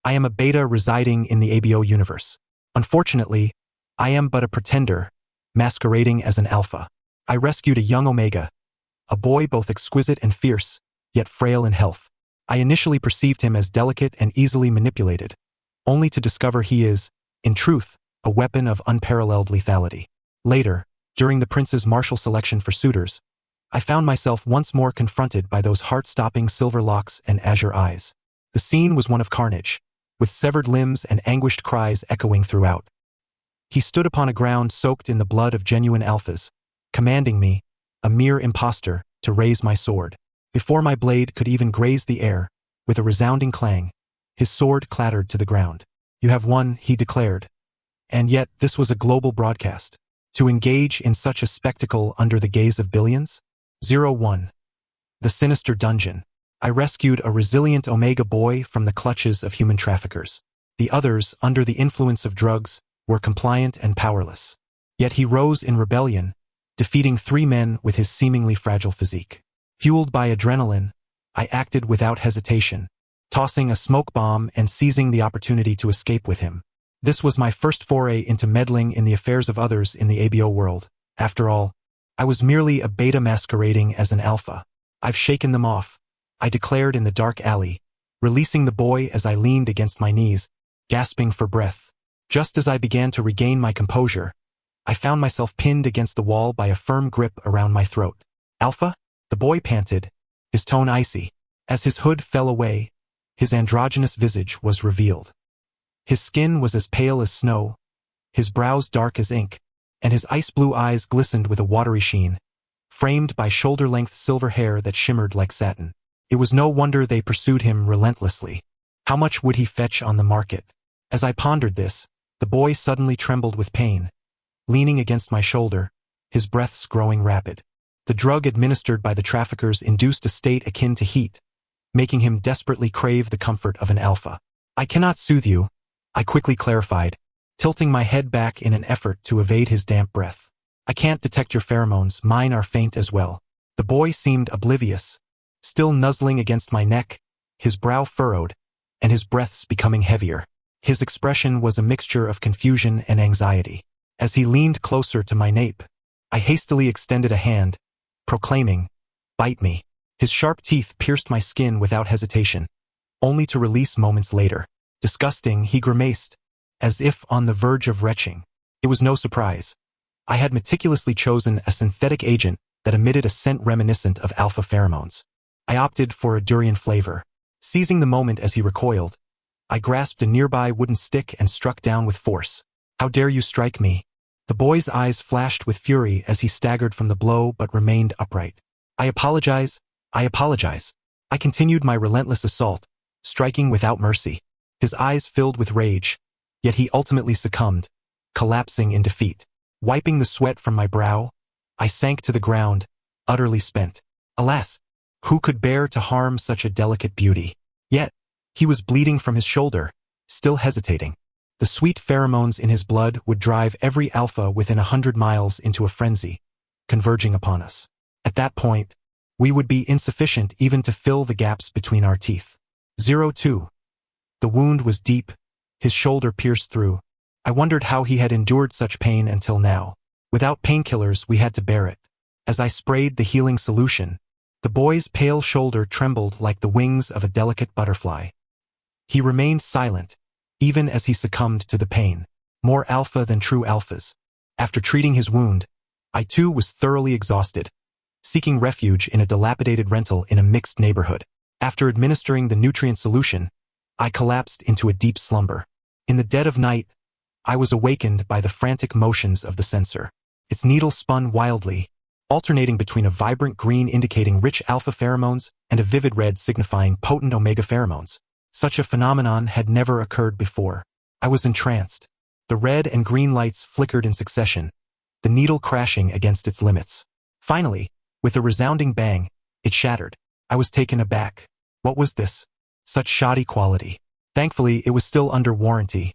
I am a beta residing in the ABO universe. Unfortunately, I am but a pretender, masquerading as an alpha. I rescued a young omega, a boy both exquisite and fierce, yet frail in health. I initially perceived him as delicate and easily manipulated, only to discover he is, in truth, a weapon of unparalleled lethality. Later, during the prince's martial selection for suitors, I found myself once more confronted by those heart-stopping silver locks and azure eyes. The scene was one of carnage, with severed limbs and anguished cries echoing throughout. He stood upon a ground soaked in the blood of genuine alphas, commanding me, a mere impostor, to raise my sword. Before my blade could even graze the air, with a resounding clang, his sword clattered to the ground. "You have won," he declared. And yet this was a global broadcast. To engage in such a spectacle under the gaze of billions? 01. The sinister dungeon. I rescued a resilient Omega boy from the clutches of human traffickers. The others, under the influence of drugs, were compliant and powerless. Yet he rose in rebellion, defeating 3 men with his seemingly fragile physique. Fueled by adrenaline, I acted without hesitation, tossing a smoke bomb and seizing the opportunity to escape with him. This was my first foray into meddling in the affairs of others in the ABO world. After all, I was merely a beta masquerading as an alpha. "I've shaken them off," I declared in the dark alley, releasing the boy as I leaned against my knees, gasping for breath. Just as I began to regain my composure, I found myself pinned against the wall by a firm grip around my throat. "Alpha?" the boy panted, his tone icy. As his hood fell away, his androgynous visage was revealed. His skin was as pale as snow, his brows dark as ink, and his ice-blue eyes glistened with a watery sheen, framed by shoulder-length silver hair that shimmered like satin. It was no wonder they pursued him relentlessly. How much would he fetch on the market? As I pondered this, the boy suddenly trembled with pain, leaning against my shoulder, his breaths growing rapid. The drug administered by the traffickers induced a state akin to heat, making him desperately crave the comfort of an alpha. "I cannot soothe you," I quickly clarified, tilting my head back in an effort to evade his damp breath. "I can't detect your pheromones, mine are faint as well." The boy seemed oblivious, still nuzzling against my neck, his brow furrowed, and his breaths becoming heavier. His expression was a mixture of confusion and anxiety. As he leaned closer to my nape, I hastily extended a hand, proclaiming, "Bite me." His sharp teeth pierced my skin without hesitation, only to release moments later. Disgusting, he grimaced, as if on the verge of retching. It was no surprise. I had meticulously chosen a synthetic agent that emitted a scent reminiscent of alpha pheromones. I opted for a durian flavor. Seizing the moment as he recoiled, I grasped a nearby wooden stick and struck down with force. "How dare you strike me?" The boy's eyes flashed with fury as he staggered from the blow but remained upright. I apologize. I continued my relentless assault, striking without mercy. His eyes filled with rage, yet he ultimately succumbed, collapsing in defeat. Wiping the sweat from my brow, I sank to the ground, utterly spent. Alas, who could bear to harm such a delicate beauty? Yet, he was bleeding from his shoulder, still hesitating. The sweet pheromones in his blood would drive every alpha within 100 miles into a frenzy, converging upon us. At that point, we would be insufficient even to fill the gaps between our teeth. 02. The wound was deep, his shoulder pierced through. I wondered how he had endured such pain until now. Without painkillers, we had to bear it. As I sprayed the healing solution, the boy's pale shoulder trembled like the wings of a delicate butterfly. He remained silent, even as he succumbed to the pain. More alpha than true alphas. After treating his wound, I too was thoroughly exhausted, seeking refuge in a dilapidated rental in a mixed neighborhood. After administering the nutrient solution, I collapsed into a deep slumber. In the dead of night, I was awakened by the frantic motions of the sensor. Its needle spun wildly, alternating between a vibrant green indicating rich alpha pheromones and a vivid red signifying potent omega pheromones. Such a phenomenon had never occurred before. I was entranced. The red and green lights flickered in succession, the needle crashing against its limits. Finally, with a resounding bang, it shattered. I was taken aback. What was this? Such shoddy quality. Thankfully, it was still under warranty.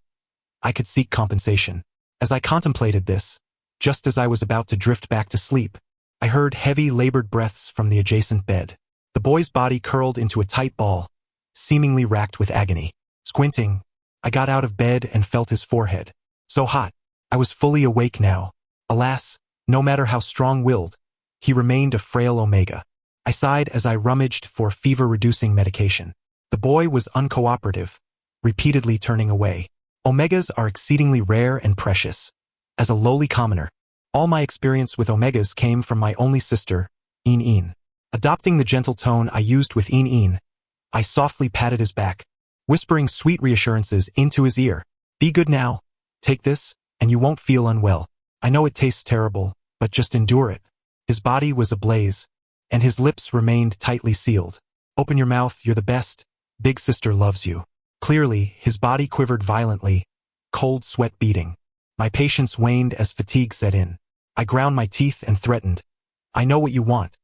I could seek compensation. As I contemplated this, just as I was about to drift back to sleep, I heard heavy, labored breaths from the adjacent bed. The boy's body curled into a tight ball, seemingly racked with agony. Squinting, I got out of bed and felt his forehead. So hot. I was fully awake now. Alas, no matter how strong-willed, he remained a frail omega. I sighed as I rummaged for fever-reducing medication. The boy was uncooperative, repeatedly turning away. Omegas are exceedingly rare and precious. As a lowly commoner, all my experience with omegas came from my only sister, In. Adopting the gentle tone I used with In, I softly patted his back, whispering sweet reassurances into his ear. Be good now. Take this, and you won't feel unwell. I know it tastes terrible, but just endure it. His body was ablaze, and his lips remained tightly sealed. Open your mouth, you're the best. Big sister loves you. Clearly, his body quivered violently, cold sweat beading. My patience waned as fatigue set in. I ground my teeth and threatened. I know what you want.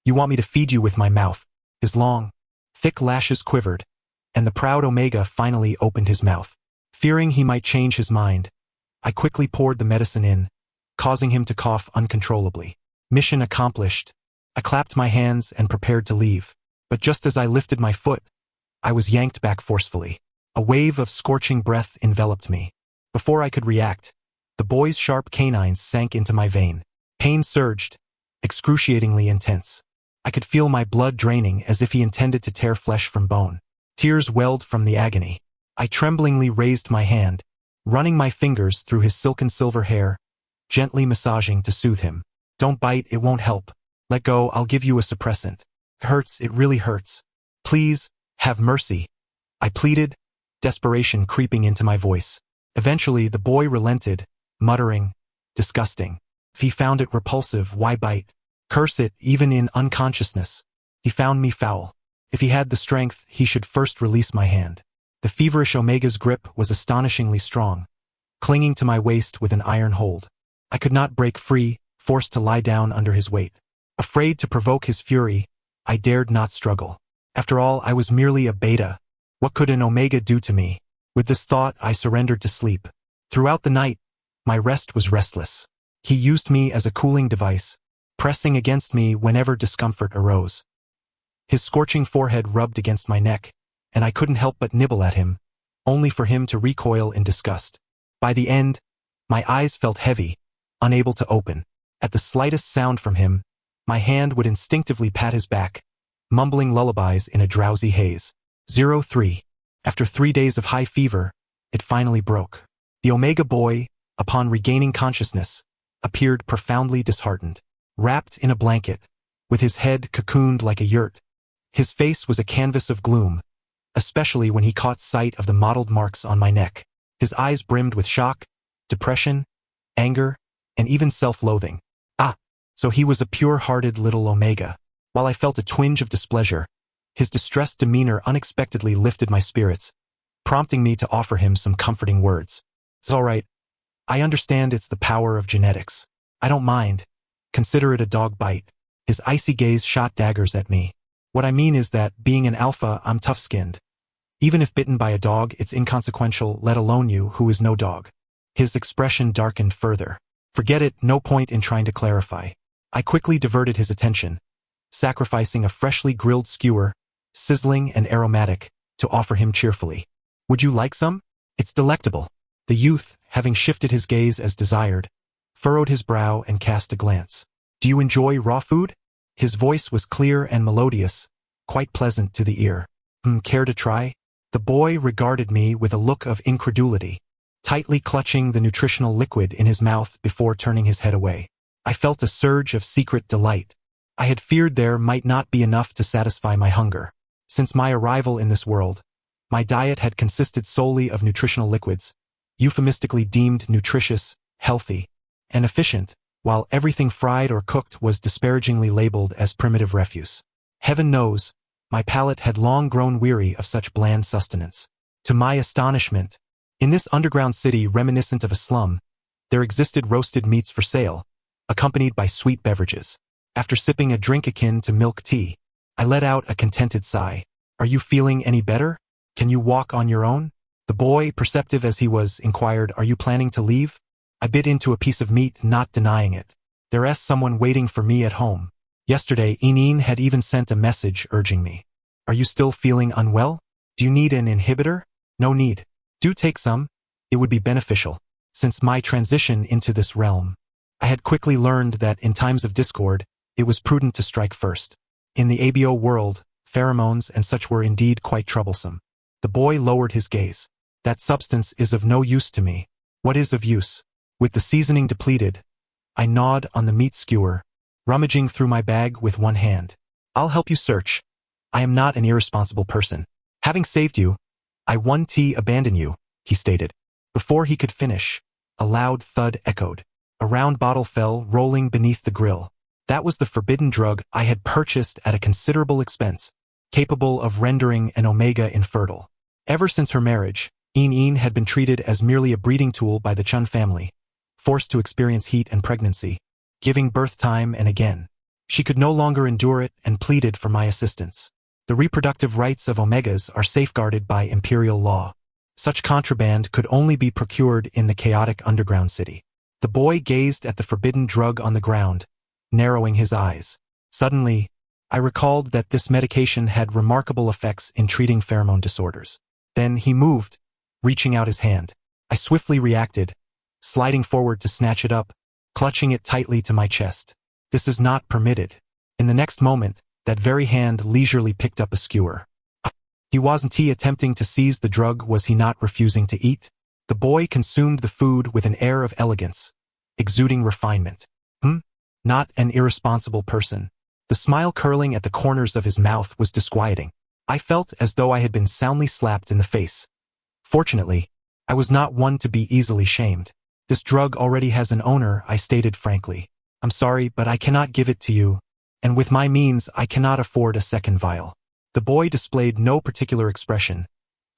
You want me to feed you with my mouth. His long, thick lashes quivered, and the proud omega finally opened his mouth. Fearing he might change his mind, I quickly poured the medicine in, causing him to cough uncontrollably. Mission accomplished. I clapped my hands and prepared to leave. But just as I lifted my foot, I was yanked back forcefully. A wave of scorching breath enveloped me. Before I could react, the boy's sharp canines sank into my vein. Pain surged, excruciatingly intense. I could feel my blood draining as if he intended to tear flesh from bone. Tears welled from the agony. I tremblingly raised my hand, running my fingers through his silken silver hair, gently massaging to soothe him. Don't bite, it won't help. Let go, I'll give you a suppressant. It hurts, it really hurts. Please, have mercy. I pleaded, desperation creeping into my voice. Eventually, the boy relented, muttering, disgusting. If he found it repulsive, why bite? Curse it, even in unconsciousness. He found me foul. If he had the strength, he should first release my hand. The feverish omega's grip was astonishingly strong, clinging to my waist with an iron hold. I could not break free, forced to lie down under his weight. Afraid to provoke his fury, I dared not struggle. After all, I was merely a beta. What could an omega do to me? With this thought, I surrendered to sleep. Throughout the night, my rest was restless. He used me as a cooling device, pressing against me whenever discomfort arose. His scorching forehead rubbed against my neck, and I couldn't help but nibble at him, only for him to recoil in disgust. By the end, my eyes felt heavy, unable to open. At the slightest sound from him, my hand would instinctively pat his back, mumbling lullabies in a drowsy haze. 03. After 3 days of high fever, it finally broke. The omega boy, upon regaining consciousness, appeared profoundly disheartened. Wrapped in a blanket, with his head cocooned like a yurt, his face was a canvas of gloom, especially when he caught sight of the mottled marks on my neck. His eyes brimmed with shock, depression, anger, and even self-loathing. So he was a pure-hearted little omega. While I felt a twinge of displeasure, his distressed demeanor unexpectedly lifted my spirits, prompting me to offer him some comforting words. It's all right. I understand it's the power of genetics. I don't mind. Consider it a dog bite. His icy gaze shot daggers at me. What I mean is that, being an alpha, I'm tough-skinned. Even if bitten by a dog, it's inconsequential, let alone you, who is no dog. His expression darkened further. Forget it, no point in trying to clarify. I quickly diverted his attention, sacrificing a freshly grilled skewer, sizzling and aromatic, to offer him cheerfully. Would you like some? It's delectable. The youth, having shifted his gaze as desired, furrowed his brow and cast a glance. Do you enjoy raw food? His voice was clear and melodious, quite pleasant to the ear. Care to try? The boy regarded me with a look of incredulity, tightly clutching the nutritional liquid in his mouth before turning his head away. I felt a surge of secret delight. I had feared there might not be enough to satisfy my hunger. Since my arrival in this world, my diet had consisted solely of nutritional liquids, euphemistically deemed nutritious, healthy, and efficient, while everything fried or cooked was disparagingly labeled as primitive refuse. Heaven knows, my palate had long grown weary of such bland sustenance. To my astonishment, in this underground city reminiscent of a slum, there existed roasted meats for sale, accompanied by sweet beverages. After sipping a drink akin to milk tea, I let out a contented sigh. Are you feeling any better? Can you walk on your own? The boy, perceptive as he was, inquired, Are you planning to leave? I bit into a piece of meat, not denying it. There's someone waiting for me at home. Yesterday, In had even sent a message urging me. Are you still feeling unwell? Do you need an inhibitor? No need. Do take some. It would be beneficial. Since my transition into this realm, I had quickly learned that in times of discord, it was prudent to strike first. In the ABO world, pheromones and such were indeed quite troublesome. The boy lowered his gaze. That substance is of no use to me. What is of use? With the seasoning depleted, I gnawed on the meat skewer, rummaging through my bag with one hand. I'll help you search. I am not an irresponsible person. Having saved you, I won't abandon you, he stated. Before he could finish, a loud thud echoed. A round bottle fell, rolling beneath the grill. That was the forbidden drug I had purchased at a considerable expense, capable of rendering an omega infertile. Ever since her marriage, In had been treated as merely a breeding tool by the Chun family, forced to experience heat and pregnancy, giving birth time and again. She could no longer endure it and pleaded for my assistance. The reproductive rights of omegas are safeguarded by imperial law. Such contraband could only be procured in the chaotic underground city. The boy gazed at the forbidden drug on the ground, narrowing his eyes. Suddenly, I recalled that this medication had remarkable effects in treating pheromone disorders. Then he moved, reaching out his hand. I swiftly reacted, sliding forward to snatch it up, clutching it tightly to my chest. This is not permitted. In the next moment, that very hand leisurely picked up a skewer. He wasn't attempting to seize the drug, was he not refusing to eat? The boy consumed the food with an air of elegance, exuding refinement. Not an irresponsible person. The smile curling at the corners of his mouth was disquieting. I felt as though I had been soundly slapped in the face. Fortunately, I was not one to be easily shamed. This drug already has an owner, I stated frankly. I'm sorry, but I cannot give it to you, and with my means I cannot afford a second vial. The boy displayed no particular expression,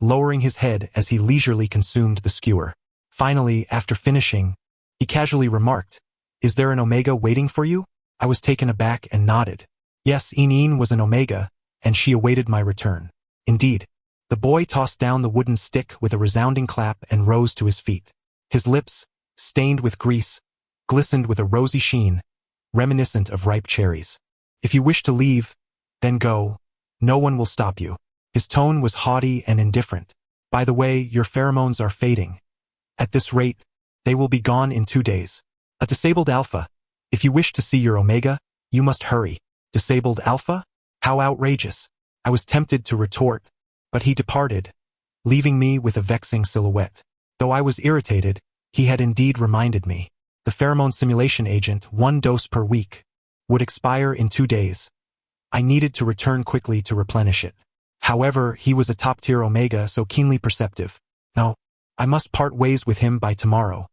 lowering his head as he leisurely consumed the skewer. Finally, after finishing, he casually remarked, "Is there an omega waiting for you?" I was taken aback and nodded. Yes, In was an omega, and she awaited my return. Indeed. The boy tossed down the wooden stick with a resounding clap and rose to his feet. His lips, stained with grease, glistened with a rosy sheen, reminiscent of ripe cherries. "If you wish to leave, then go. No one will stop you." His tone was haughty and indifferent. "By the way, your pheromones are fading. At this rate, they will be gone in 2 days. A disabled alpha. If you wish to see your omega, you must hurry." Disabled alpha? How outrageous. I was tempted to retort, but he departed, leaving me with a vexing silhouette. Though I was irritated, he had indeed reminded me. The pheromone simulation agent, 1 dose per week, would expire in 2 days. I needed to return quickly to replenish it. However, he was a top-tier omega, so keenly perceptive. No, I must part ways with him by tomorrow.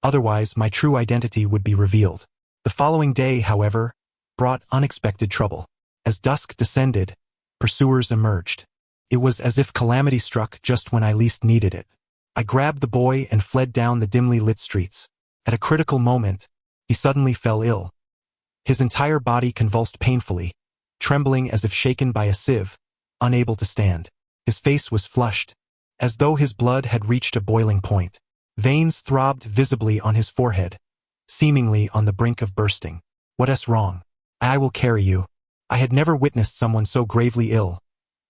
Otherwise, my true identity would be revealed. The following day, however, brought unexpected trouble. As dusk descended, pursuers emerged. It was as if calamity struck just when I least needed it. I grabbed the boy and fled down the dimly lit streets. At a critical moment, he suddenly fell ill. His entire body convulsed painfully, trembling as if shaken by a sieve, unable to stand. His face was flushed, as though his blood had reached a boiling point. Veins throbbed visibly on his forehead, seemingly on the brink of bursting. "What's wrong?" "I will carry you." I had never witnessed someone so gravely ill.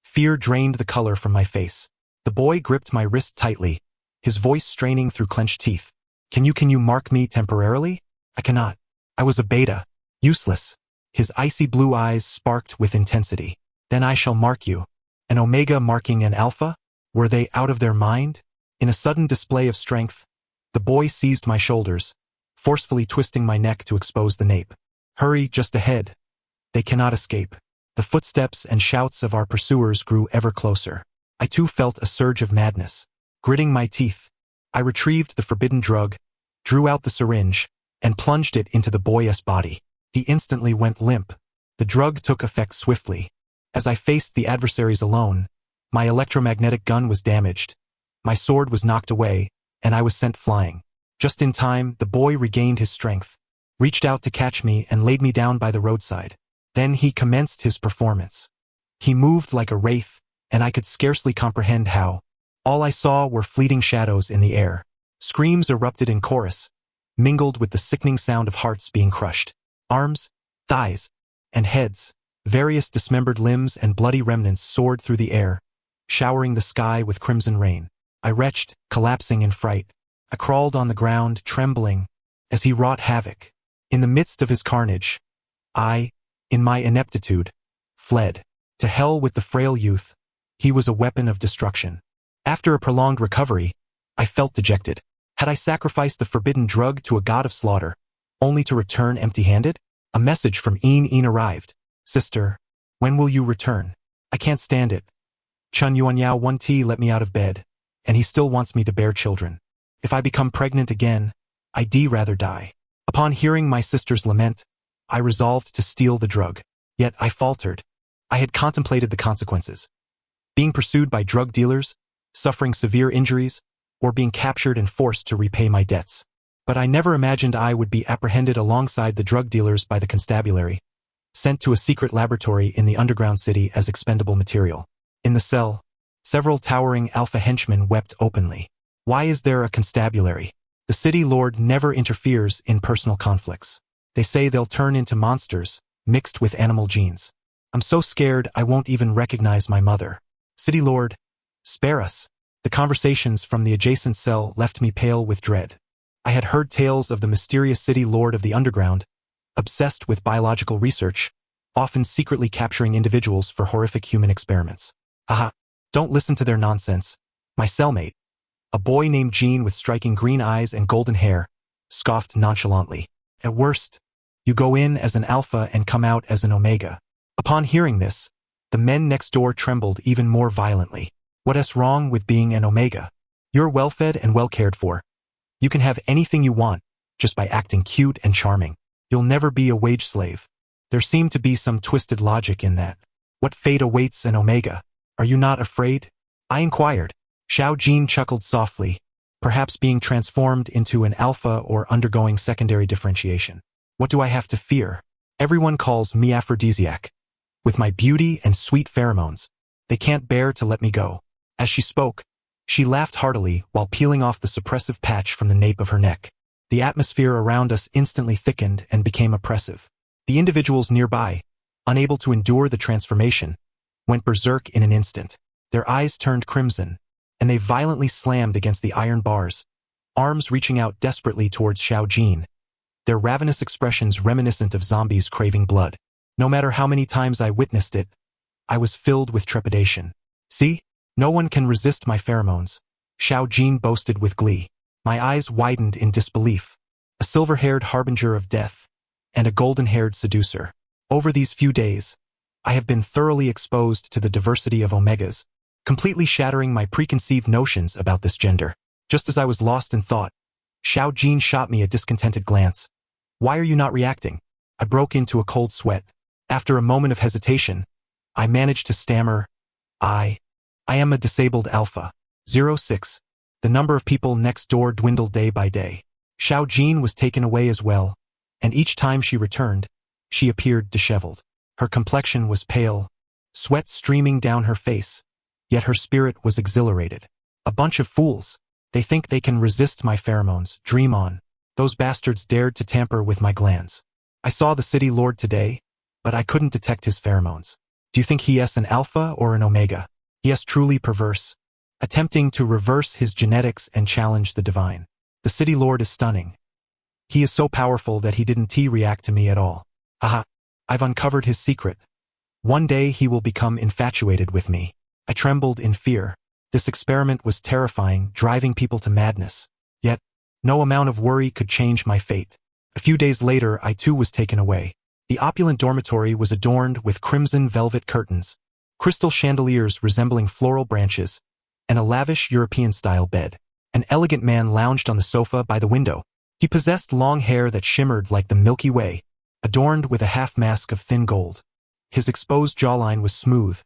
Fear drained the color from my face. The boy gripped my wrist tightly, his voice straining through clenched teeth. Can you mark me temporarily?" "I cannot. I was a beta. Useless." His icy blue eyes sparked with intensity. "Then I shall mark you." An omega marking an alpha? Were they out of their mind? In a sudden display of strength, the boy seized my shoulders, forcefully twisting my neck to expose the nape. "Hurry, just ahead. They cannot escape." The footsteps and shouts of our pursuers grew ever closer. I too felt a surge of madness. Gritting my teeth, I retrieved the forbidden drug, drew out the syringe, and plunged it into the boy's body. He instantly went limp. The drug took effect swiftly. As I faced the adversaries alone, my electromagnetic gun was damaged. My sword was knocked away, and I was sent flying. Just in time, the boy regained his strength, reached out to catch me and laid me down by the roadside. Then he commenced his performance. He moved like a wraith, and I could scarcely comprehend how. All I saw were fleeting shadows in the air. Screams erupted in chorus, mingled with the sickening sound of hearts being crushed. Arms, thighs, and heads, various dismembered limbs and bloody remnants soared through the air, showering the sky with crimson rain. I retched, collapsing in fright. I crawled on the ground, trembling, as he wrought havoc. In the midst of his carnage, I, in my ineptitude, fled. To hell with the frail youth. He was a weapon of destruction. After a prolonged recovery, I felt dejected. Had I sacrificed the forbidden drug to a god of slaughter, only to return empty-handed? A message from Een arrived. Sister, when will you return? I can't stand it. Chun Yuanyao 1T let me out of bed, and he still wants me to bear children. If I become pregnant again, I'd rather die. Upon hearing my sister's lament, I resolved to steal the drug. Yet I faltered. I had contemplated the consequences. Being pursued by drug dealers, suffering severe injuries, or being captured and forced to repay my debts. But I never imagined I would be apprehended alongside the drug dealers by the constabulary, sent to a secret laboratory in the underground city as expendable material. In the cell, several towering alpha henchmen wept openly. Why is there a constabulary? The city lord never interferes in personal conflicts. They say they'll turn into monsters, mixed with animal genes. I'm so scared I won't even recognize my mother. City lord, spare us. The conversations from the adjacent cell left me pale with dread. I had heard tales of the mysterious city lord of the underground, obsessed with biological research, often secretly capturing individuals for horrific human experiments. Aha! Don't listen to their nonsense. My cellmate, a boy named Jean with striking green eyes and golden hair, scoffed nonchalantly. At worst, you go in as an alpha and come out as an omega. Upon hearing this, the men next door trembled even more violently. What's wrong with being an omega? You're well-fed and well-cared for. You can have anything you want, just by acting cute and charming. You'll never be a wage slave. There seemed to be some twisted logic in that. What fate awaits an omega? Are you not afraid? I inquired. Xiao Jin chuckled softly, perhaps being transformed into an alpha or undergoing secondary differentiation. What do I have to fear? Everyone calls me aphrodisiac. With my beauty and sweet pheromones, they can't bear to let me go. As she spoke, she laughed heartily while peeling off the suppressive patch from the nape of her neck. The atmosphere around us instantly thickened and became oppressive. The individuals nearby, unable to endure the transformation, went berserk in an instant. Their eyes turned crimson, and they violently slammed against the iron bars, arms reaching out desperately towards Xiao Jin, their ravenous expressions reminiscent of zombies craving blood. No matter how many times I witnessed it, I was filled with trepidation. See? No one can resist my pheromones, Xiao Jin boasted with glee. My eyes widened in disbelief. A silver-haired harbinger of death, and a golden-haired seducer. Over these few days, I have been thoroughly exposed to the diversity of omegas, completely shattering my preconceived notions about this gender. Just as I was lost in thought, Xiao Jin shot me a discontented glance. Why are you not reacting? I broke into a cold sweat. After a moment of hesitation, I managed to stammer, I am a disabled alpha. 06. The number of people next door dwindled day by day. Xiao Jin was taken away as well, and each time she returned, she appeared disheveled. Her complexion was pale, sweat streaming down her face, yet her spirit was exhilarated. A bunch of fools. They think they can resist my pheromones. Dream on. Those bastards dared to tamper with my glands. I saw the city lord today, but I couldn't detect his pheromones. Do you think he is an alpha or an omega? He is truly perverse, attempting to reverse his genetics and challenge the divine. The city lord is stunning. He is so powerful that he didn't react to me at all. Aha! I've uncovered his secret. One day he will become infatuated with me. I trembled in fear. This experiment was terrifying, driving people to madness. Yet, no amount of worry could change my fate. A few days later, I too was taken away. The opulent dormitory was adorned with crimson velvet curtains, crystal chandeliers resembling floral branches, and a lavish European-style bed. An elegant man lounged on the sofa by the window. He possessed long hair that shimmered like the Milky Way, adorned with a half-mask of thin gold. His exposed jawline was smooth,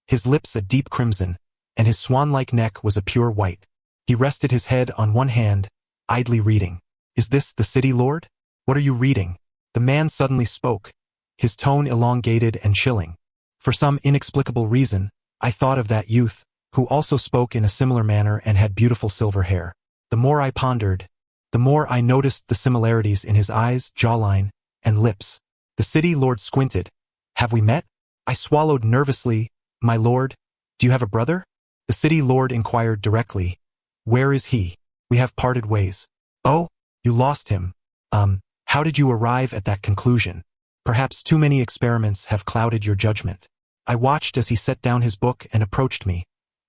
his lips a deep crimson, and his swan-like neck was a pure white. He rested his head on one hand, idly reading. Is this the city lord? What are you reading? The man suddenly spoke, his tone elongated and chilling. For some inexplicable reason, I thought of that youth, who also spoke in a similar manner and had beautiful silver hair. The more I pondered, the more I noticed the similarities in his eyes, jawline, and lips. The city lord squinted. Have we met? I swallowed nervously. My lord, do you have a brother? The city lord inquired directly. Where is he? We have parted ways. Oh, you lost him. How did you arrive at that conclusion? Perhaps too many experiments have clouded your judgment. I watched as he set down his book and approached me,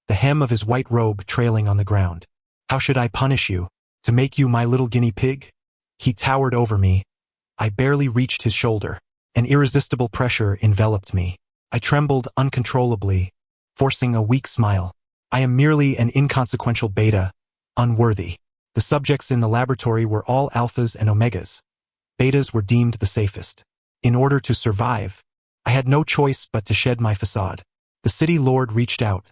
the hem of his white robe trailing on the ground. How should I punish you? To make you my little guinea pig? He towered over me. I barely reached his shoulder. An irresistible pressure enveloped me. I trembled uncontrollably, forcing a weak smile. I am merely an inconsequential beta, unworthy. The subjects in the laboratory were all alphas and omegas. Betas were deemed the safest. In order to survive, I had no choice but to shed my facade. The city lord reached out,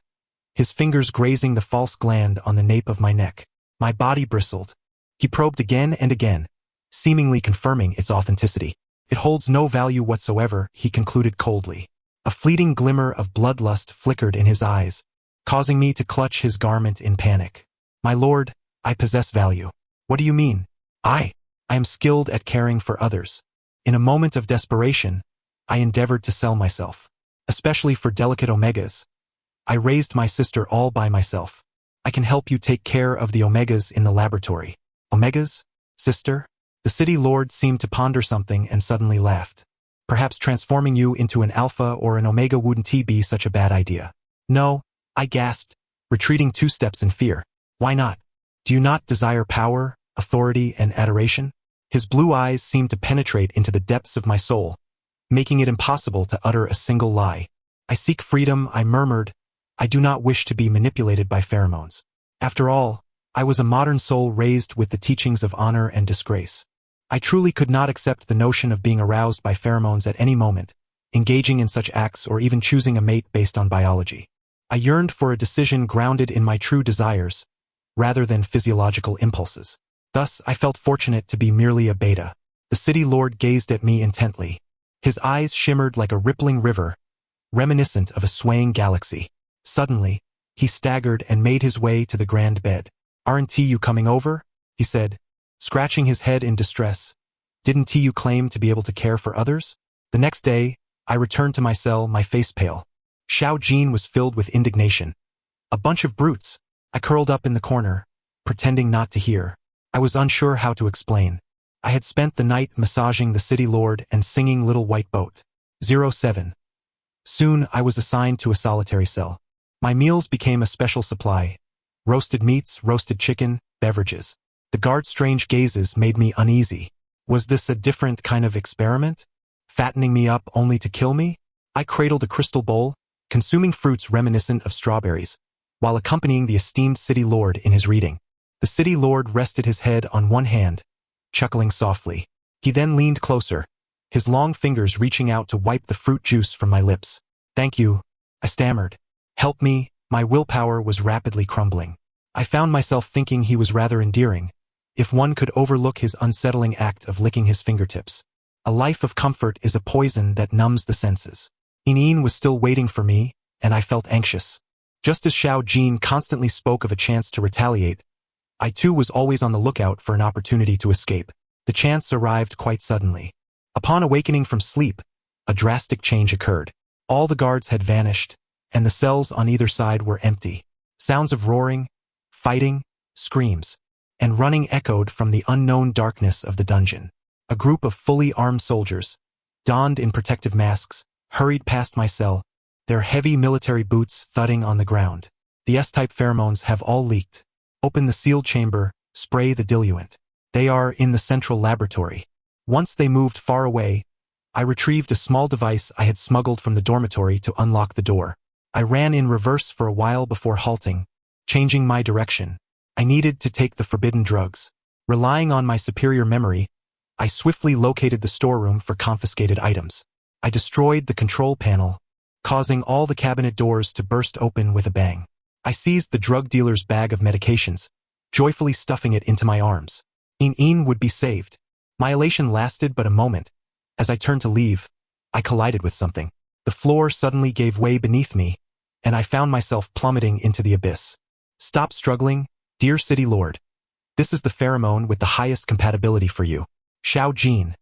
his fingers grazing the false gland on the nape of my neck. My body bristled. He probed again and again, seemingly confirming its authenticity. It holds no value whatsoever, he concluded coldly. A fleeting glimmer of bloodlust flickered in his eyes, causing me to clutch his garment in panic. My lord, I possess value. What do you mean? I am skilled at caring for others. In a moment of desperation, I endeavored to sell myself. Especially for delicate omegas. I raised my sister all by myself. I can help you take care of the omegas in the laboratory. Omegas? Sister? The city lord seemed to ponder something and suddenly laughed. Perhaps transforming you into an alpha or an omega wouldn't be such a bad idea. No, I gasped, retreating 2 steps in fear. Why not? Do you not desire power, authority, and adoration? His blue eyes seemed to penetrate into the depths of my soul, making it impossible to utter a single lie. I seek freedom, I murmured. I do not wish to be manipulated by pheromones. After all, I was a modern soul raised with the teachings of honor and disgrace. I truly could not accept the notion of being aroused by pheromones at any moment, engaging in such acts or even choosing a mate based on biology. I yearned for a decision grounded in my true desires, rather than physiological impulses. Thus, I felt fortunate to be merely a beta. The city lord gazed at me intently. His eyes shimmered like a rippling river, reminiscent of a swaying galaxy. Suddenly, he staggered and made his way to the grand bed. Aren't you coming over? He said, scratching his head in distress. Didn't you claim to be able to care for others? The next day, I returned to my cell, my face pale. Xiao Jin was filled with indignation. A bunch of brutes. I curled up in the corner, pretending not to hear. I was unsure how to explain. I had spent the night massaging the city lord and singing Little White Boat. 07. Soon I was assigned to a solitary cell. My meals became a special supply. Roasted meats, roasted chicken, beverages. The guard's strange gazes made me uneasy. Was this a different kind of experiment? Fattening me up only to kill me? I cradled a crystal bowl, consuming fruits reminiscent of strawberries, while accompanying the esteemed city lord in his reading. The city lord rested his head on one hand, chuckling softly. He then leaned closer, his long fingers reaching out to wipe the fruit juice from my lips. Thank you, I stammered. Help me, my willpower was rapidly crumbling. I found myself thinking he was rather endearing, if one could overlook his unsettling act of licking his fingertips. A life of comfort is a poison that numbs the senses. Inin was still waiting for me, and I felt anxious. Just as Xiao Jin constantly spoke of a chance to retaliate, I too was always on the lookout for an opportunity to escape. The chance arrived quite suddenly. Upon awakening from sleep, a drastic change occurred. All the guards had vanished, and the cells on either side were empty. Sounds of roaring, fighting, screams, and running echoed from the unknown darkness of the dungeon. A group of fully armed soldiers, donned in protective masks, hurried past my cell, their heavy military boots thudding on the ground. The S-type pheromones have all leaked. Open the sealed chamber, spray the diluent. They are in the central laboratory. Once they moved far away, I retrieved a small device I had smuggled from the dormitory to unlock the door. I ran in reverse for a while before halting, changing my direction. I needed to take the forbidden drugs. Relying on my superior memory, I swiftly located the storeroom for confiscated items. I destroyed the control panel, causing all the cabinet doors to burst open with a bang. I seized the drug dealer's bag of medications, joyfully stuffing it into my arms. In would be saved. My elation lasted but a moment. As I turned to leave, I collided with something. The floor suddenly gave way beneath me, and I found myself plummeting into the abyss. Stop struggling, dear city lord. This is the pheromone with the highest compatibility for you. Xiao Jin,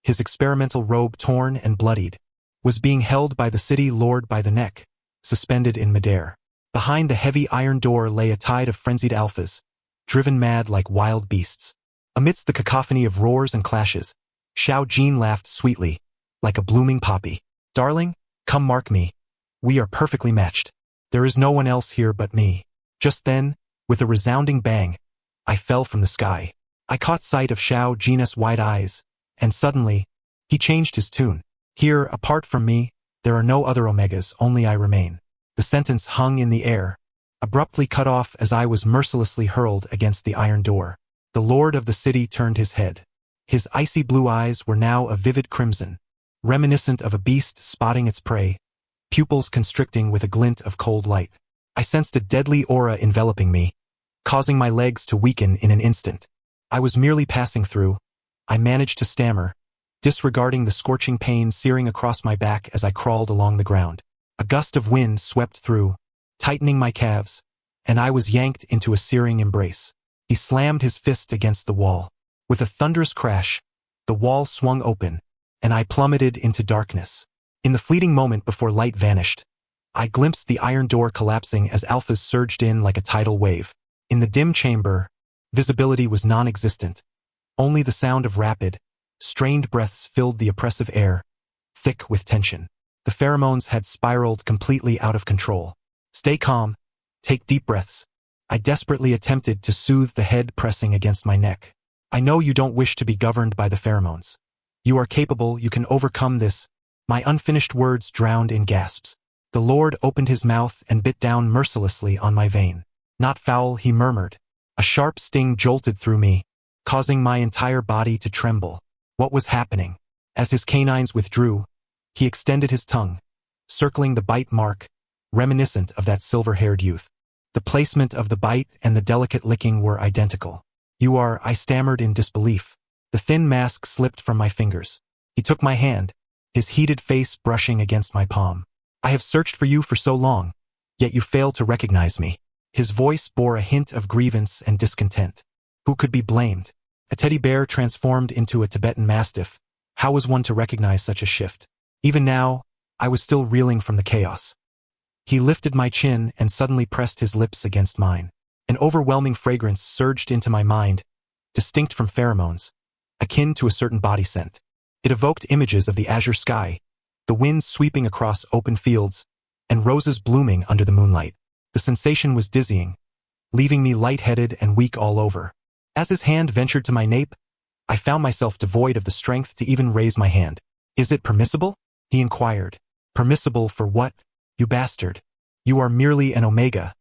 his experimental robe torn and bloodied, was being held by the city lord by the neck, suspended in midair. Behind the heavy iron door lay a tide of frenzied alphas, driven mad like wild beasts. Amidst the cacophony of roars and clashes, Xiao Jin laughed sweetly, like a blooming poppy. Darling, come mark me. We are perfectly matched. There is no one else here but me. Just then, with a resounding bang, I fell from the sky. I caught sight of Xiao Jin's wide eyes, and suddenly, he changed his tune. Here, apart from me, there are no other Omegas, only I remain. The sentence hung in the air, abruptly cut off as I was mercilessly hurled against the iron door. The lord of the city turned his head. His icy blue eyes were now a vivid crimson, reminiscent of a beast spotting its prey, pupils constricting with a glint of cold light. I sensed a deadly aura enveloping me, causing my legs to weaken in an instant. I was merely passing through. I managed to stammer, disregarding the scorching pain searing across my back as I crawled along the ground. A gust of wind swept through, tightening my calves, and I was yanked into a searing embrace. He slammed his fist against the wall. With a thunderous crash, the wall swung open, and I plummeted into darkness. In the fleeting moment before light vanished, I glimpsed the iron door collapsing as alphas surged in like a tidal wave. In the dim chamber, visibility was non-existent. Only the sound of rapid, strained breaths filled the oppressive air, thick with tension. The pheromones had spiraled completely out of control. Stay calm. Take deep breaths. I desperately attempted to soothe the head pressing against my neck. I know you don't wish to be governed by the pheromones. You are capable, you can overcome this. My unfinished words drowned in gasps. The Lord opened his mouth and bit down mercilessly on my vein. Not foul, he murmured. A sharp sting jolted through me, causing my entire body to tremble. What was happening? As his canines withdrew, he extended his tongue, circling the bite mark, reminiscent of that silver-haired youth. The placement of the bite and the delicate licking were identical. You are, I stammered in disbelief. The thin mask slipped from my fingers. He took my hand, his heated face brushing against my palm. I have searched for you for so long, yet you fail to recognize me. His voice bore a hint of grievance and discontent. Who could be blamed? A teddy bear transformed into a Tibetan mastiff. How was one to recognize such a shift? Even now, I was still reeling from the chaos. He lifted my chin and suddenly pressed his lips against mine. An overwhelming fragrance surged into my mind, distinct from pheromones, akin to a certain body scent. It evoked images of the azure sky, the wind sweeping across open fields, and roses blooming under the moonlight. The sensation was dizzying, leaving me lightheaded and weak all over. As his hand ventured to my nape, I found myself devoid of the strength to even raise my hand. Is it permissible? He inquired. Permissible for what? You bastard. You are merely an Omega.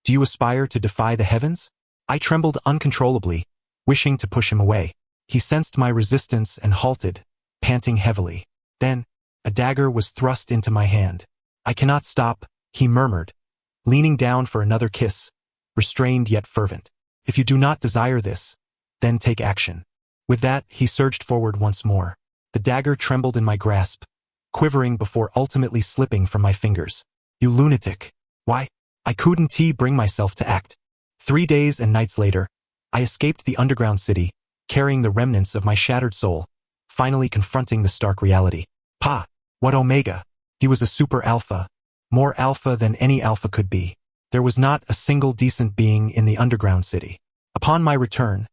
Do you aspire to defy the heavens? I trembled uncontrollably, wishing to push him away. He sensed my resistance and halted, panting heavily. Then, a dagger was thrust into my hand. I cannot stop, he murmured, leaning down for another kiss, restrained yet fervent. If you do not desire this, then take action. With that, he surged forward once more. The dagger trembled in my grasp, quivering before ultimately slipping from my fingers. You lunatic. Why? I couldn't bring myself to act. 3 days and nights later, I escaped the underground city, carrying the remnants of my shattered soul, finally confronting the stark reality. Pa! What Omega? He was a super alpha, more alpha than any alpha could be. There was not a single decent being in the underground city. Upon my return,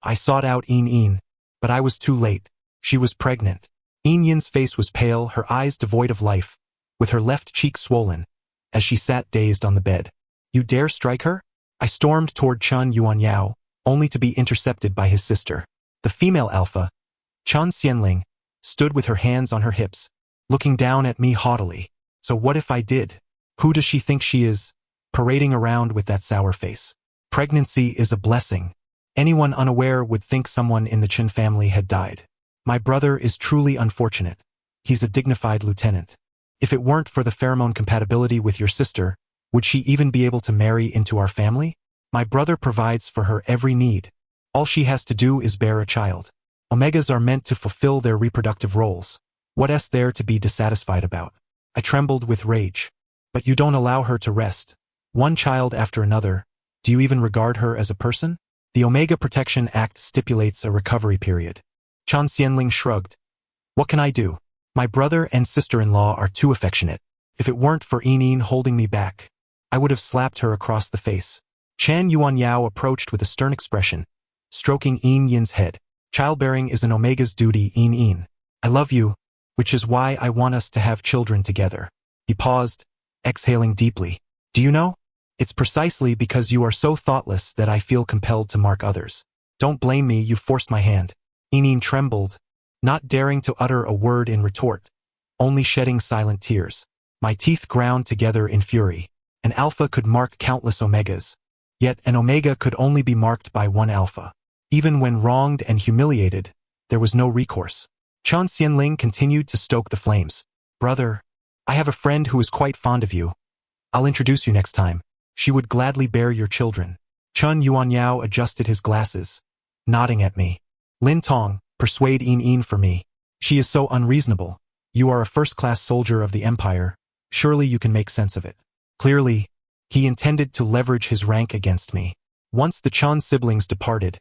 I sought out Yin, but I was too late. She was pregnant. Yin's face was pale, her eyes devoid of life, with her left cheek swollen, as she sat dazed on the bed. You dare strike her? I stormed toward Chun Yuanyao, only to be intercepted by his sister. The female alpha, Chun Xianling, stood with her hands on her hips, looking down at me haughtily. So what if I did? Who does she think she is, parading around with that sour face? Pregnancy is a blessing. Anyone unaware would think someone in the Qin family had died. My brother is truly unfortunate. He's a dignified lieutenant. If it weren't for the pheromone compatibility with your sister, would she even be able to marry into our family? My brother provides for her every need. All she has to do is bear a child. Omegas are meant to fulfill their reproductive roles. What is there to be dissatisfied about? I trembled with rage. But you don't allow her to rest. One child after another. Do you even regard her as a person? The Omega Protection Act stipulates a recovery period. Chan Xianling shrugged. What can I do? My brother and sister-in-law are too affectionate. If it weren't for Yin holding me back, I would have slapped her across the face. Chan Yuanyao approached with a stern expression, stroking Yin Yin's head. Childbearing is an Omega's duty, Yin Yin. I love you, which is why I want us to have children together. He paused, exhaling deeply. Do you know? It's precisely because you are so thoughtless that I feel compelled to mark others. Don't blame me, you forced my hand. Yin Yin trembled, not daring to utter a word in retort, only shedding silent tears. My teeth ground together in fury. An alpha could mark countless omegas. Yet an omega could only be marked by one alpha. Even when wronged and humiliated, there was no recourse. Chun Xianling continued to stoke the flames. Brother, I have a friend who is quite fond of you. I'll introduce you next time. She would gladly bear your children. Chun Yuanyao adjusted his glasses, nodding at me. Lin Tong, persuade Yin Yin for me. She is so unreasonable. You are a first-class soldier of the Empire. Surely you can make sense of it. Clearly, he intended to leverage his rank against me. Once the Chun siblings departed,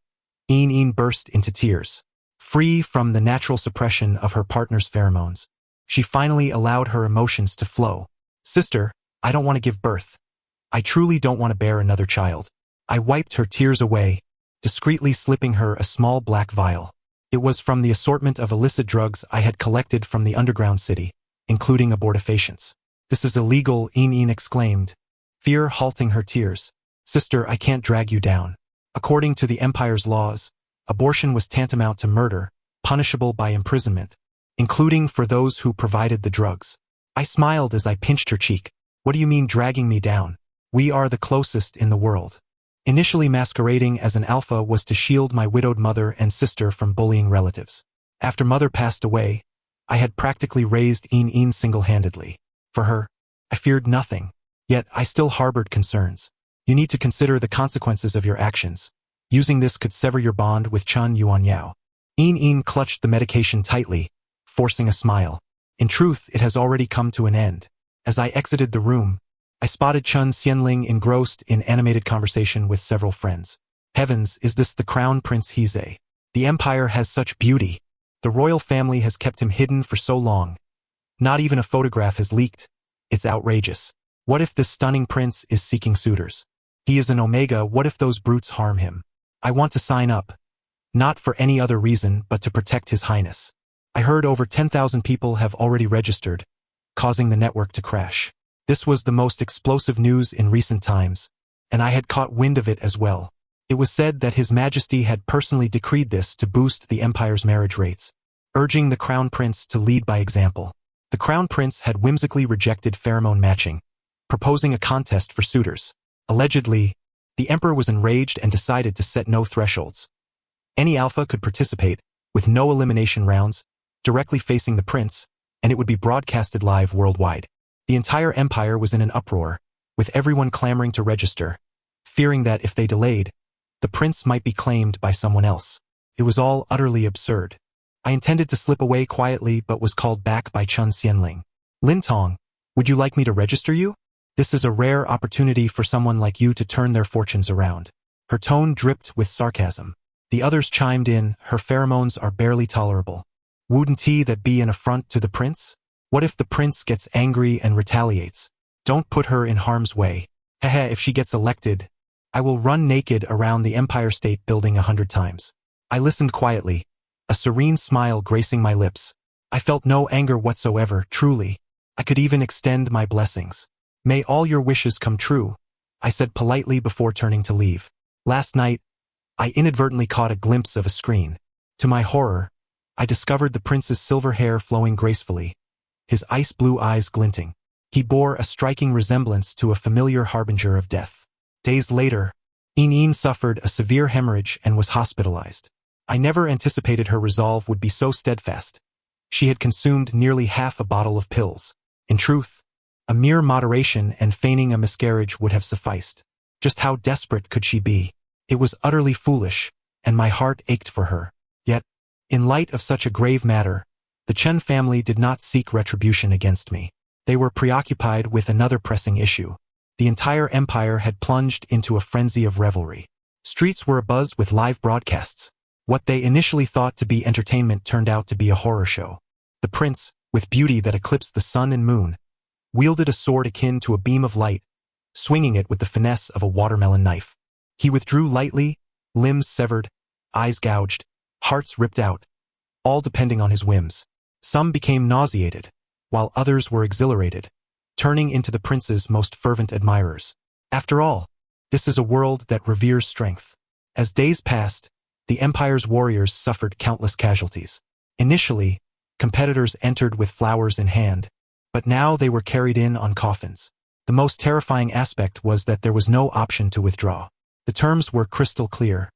Yin Yin burst into tears. Free from the natural suppression of her partner's pheromones, she finally allowed her emotions to flow. Sister, I don't want to give birth. I truly don't want to bear another child. I wiped her tears away, discreetly slipping her a small black vial. It was from the assortment of illicit drugs I had collected from the underground city, including abortifacients. This is illegal, Yin Yin exclaimed, fear halting her tears. Sister, I can't drag you down. According to the Empire's laws, abortion was tantamount to murder, punishable by imprisonment, including for those who provided the drugs. I smiled as I pinched her cheek. What do you mean dragging me down? We are the closest in the world. Initially masquerading as an alpha was to shield my widowed mother and sister from bullying relatives. After mother passed away, I had practically raised Yin Yin single-handedly. For her, I feared nothing, yet I still harbored concerns. You need to consider the consequences of your actions. Using this could sever your bond with Chun Yuanyao. Yin Yin clutched the medication tightly, forcing a smile. In truth, it has already come to an end. As I exited the room, I spotted Chun Xianling engrossed in animated conversation with several friends. Heavens, is this the Crown Prince Heizei? The Empire has such beauty. The royal family has kept him hidden for so long. Not even a photograph has leaked. It's outrageous. What if this stunning prince is seeking suitors? He is an Omega, what if those brutes harm him? I want to sign up. Not for any other reason but to protect His Highness. I heard over 10,000 people have already registered, causing the network to crash. This was the most explosive news in recent times, and I had caught wind of it as well. It was said that His Majesty had personally decreed this to boost the Empire's marriage rates, urging the Crown Prince to lead by example. The Crown Prince had whimsically rejected pheromone matching, proposing a contest for suitors. Allegedly, the Emperor was enraged and decided to set no thresholds. Any alpha could participate, with no elimination rounds, directly facing the prince, and it would be broadcasted live worldwide. The entire empire was in an uproar, with everyone clamoring to register, fearing that if they delayed, the prince might be claimed by someone else. It was all utterly absurd. I intended to slip away quietly but was called back by Chun Xianling. Lin Tong, would you like me to register you? This is a rare opportunity for someone like you to turn their fortunes around. Her tone dripped with sarcasm. The others chimed in, her pheromones are barely tolerable. Wouldn't that be an affront to the prince? What if the prince gets angry and retaliates? Don't put her in harm's way. If she gets elected, I will run naked around the Empire State Building 100 times. I listened quietly, a serene smile gracing my lips. I felt no anger whatsoever, truly. I could even extend my blessings. May all your wishes come true, I said politely before turning to leave. Last night, I inadvertently caught a glimpse of a screen. To my horror, I discovered the prince's silver hair flowing gracefully, his ice-blue eyes glinting. He bore a striking resemblance to a familiar harbinger of death. Days later, Yin Yin suffered a severe hemorrhage and was hospitalized. I never anticipated her resolve would be so steadfast. She had consumed nearly half a bottle of pills. In truth, a mere moderation and feigning a miscarriage would have sufficed. Just how desperate could she be? It was utterly foolish, and my heart ached for her. Yet, in light of such a grave matter, the Chen family did not seek retribution against me. They were preoccupied with another pressing issue. The entire empire had plunged into a frenzy of revelry. Streets were abuzz with live broadcasts. What they initially thought to be entertainment turned out to be a horror show. The prince, with beauty that eclipsed the sun and moon, wielded a sword akin to a beam of light, swinging it with the finesse of a watermelon knife. He withdrew lightly, limbs severed, eyes gouged, hearts ripped out, all depending on his whims. Some became nauseated, while others were exhilarated, turning into the prince's most fervent admirers. After all, this is a world that reveres strength. As days passed, the empire's warriors suffered countless casualties. Initially, competitors entered with flowers in hand, but now they were carried in on coffins. The most terrifying aspect was that there was no option to withdraw. The terms were crystal clear.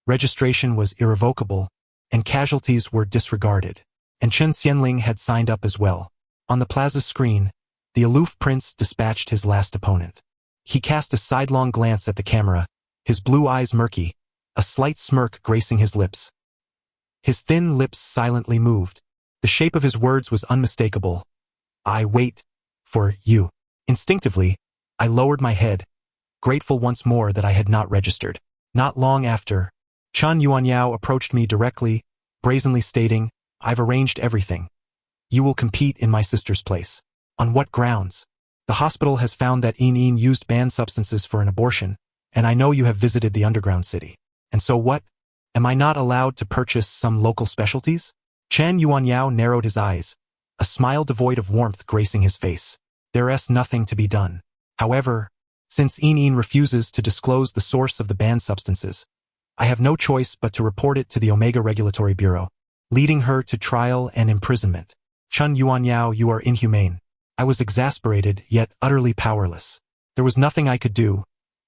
Registration was irrevocable, and casualties were disregarded. And Chen Xianling had signed up as well. On the plaza's screen, the aloof prince dispatched his last opponent. He cast a sidelong glance at the camera, his blue eyes murky, a slight smirk gracing his lips. His thin lips silently moved. The shape of his words was unmistakable. "I wait for you." Instinctively, I lowered my head, grateful once more that I had not registered. Not long after, Chen Yuanyao approached me directly, brazenly stating, "I've arranged everything. You will compete in my sister's place." "On what grounds?" "The hospital has found that Yin used banned substances for an abortion, and I know you have visited the underground city. And so what? Am I not allowed to purchase some local specialties?" Chen Yuanyao narrowed his eyes, a smile devoid of warmth gracing his face. "There's nothing to be done. However, since Yin refuses to disclose the source of the banned substances, I have no choice but to report it to the Omega Regulatory Bureau, leading her to trial and imprisonment." "Chen Yuanyao, you are inhumane." I was exasperated, yet utterly powerless. There was nothing I could do.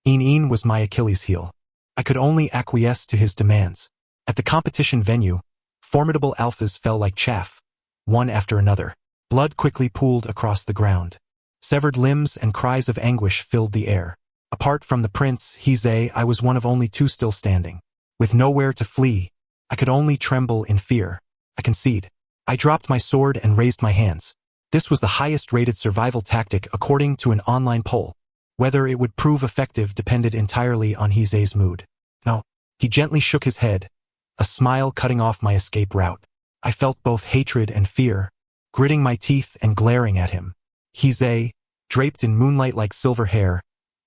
Yin was my Achilles heel. I could only acquiesce to his demands. At the competition venue, formidable alphas fell like chaff, one after another. Blood quickly pooled across the ground. Severed limbs and cries of anguish filled the air. Apart from the prince, Heizei, I was one of only two still standing. With nowhere to flee, I could only tremble in fear. I concede. I dropped my sword and raised my hands. This was the highest-rated survival tactic according to an online poll. Whether it would prove effective depended entirely on Heizei's mood. No. He gently shook his head, a smile cutting off my escape route. I felt both hatred and fear, gritting my teeth and glaring at him. Heizei, draped in moonlight like silver hair,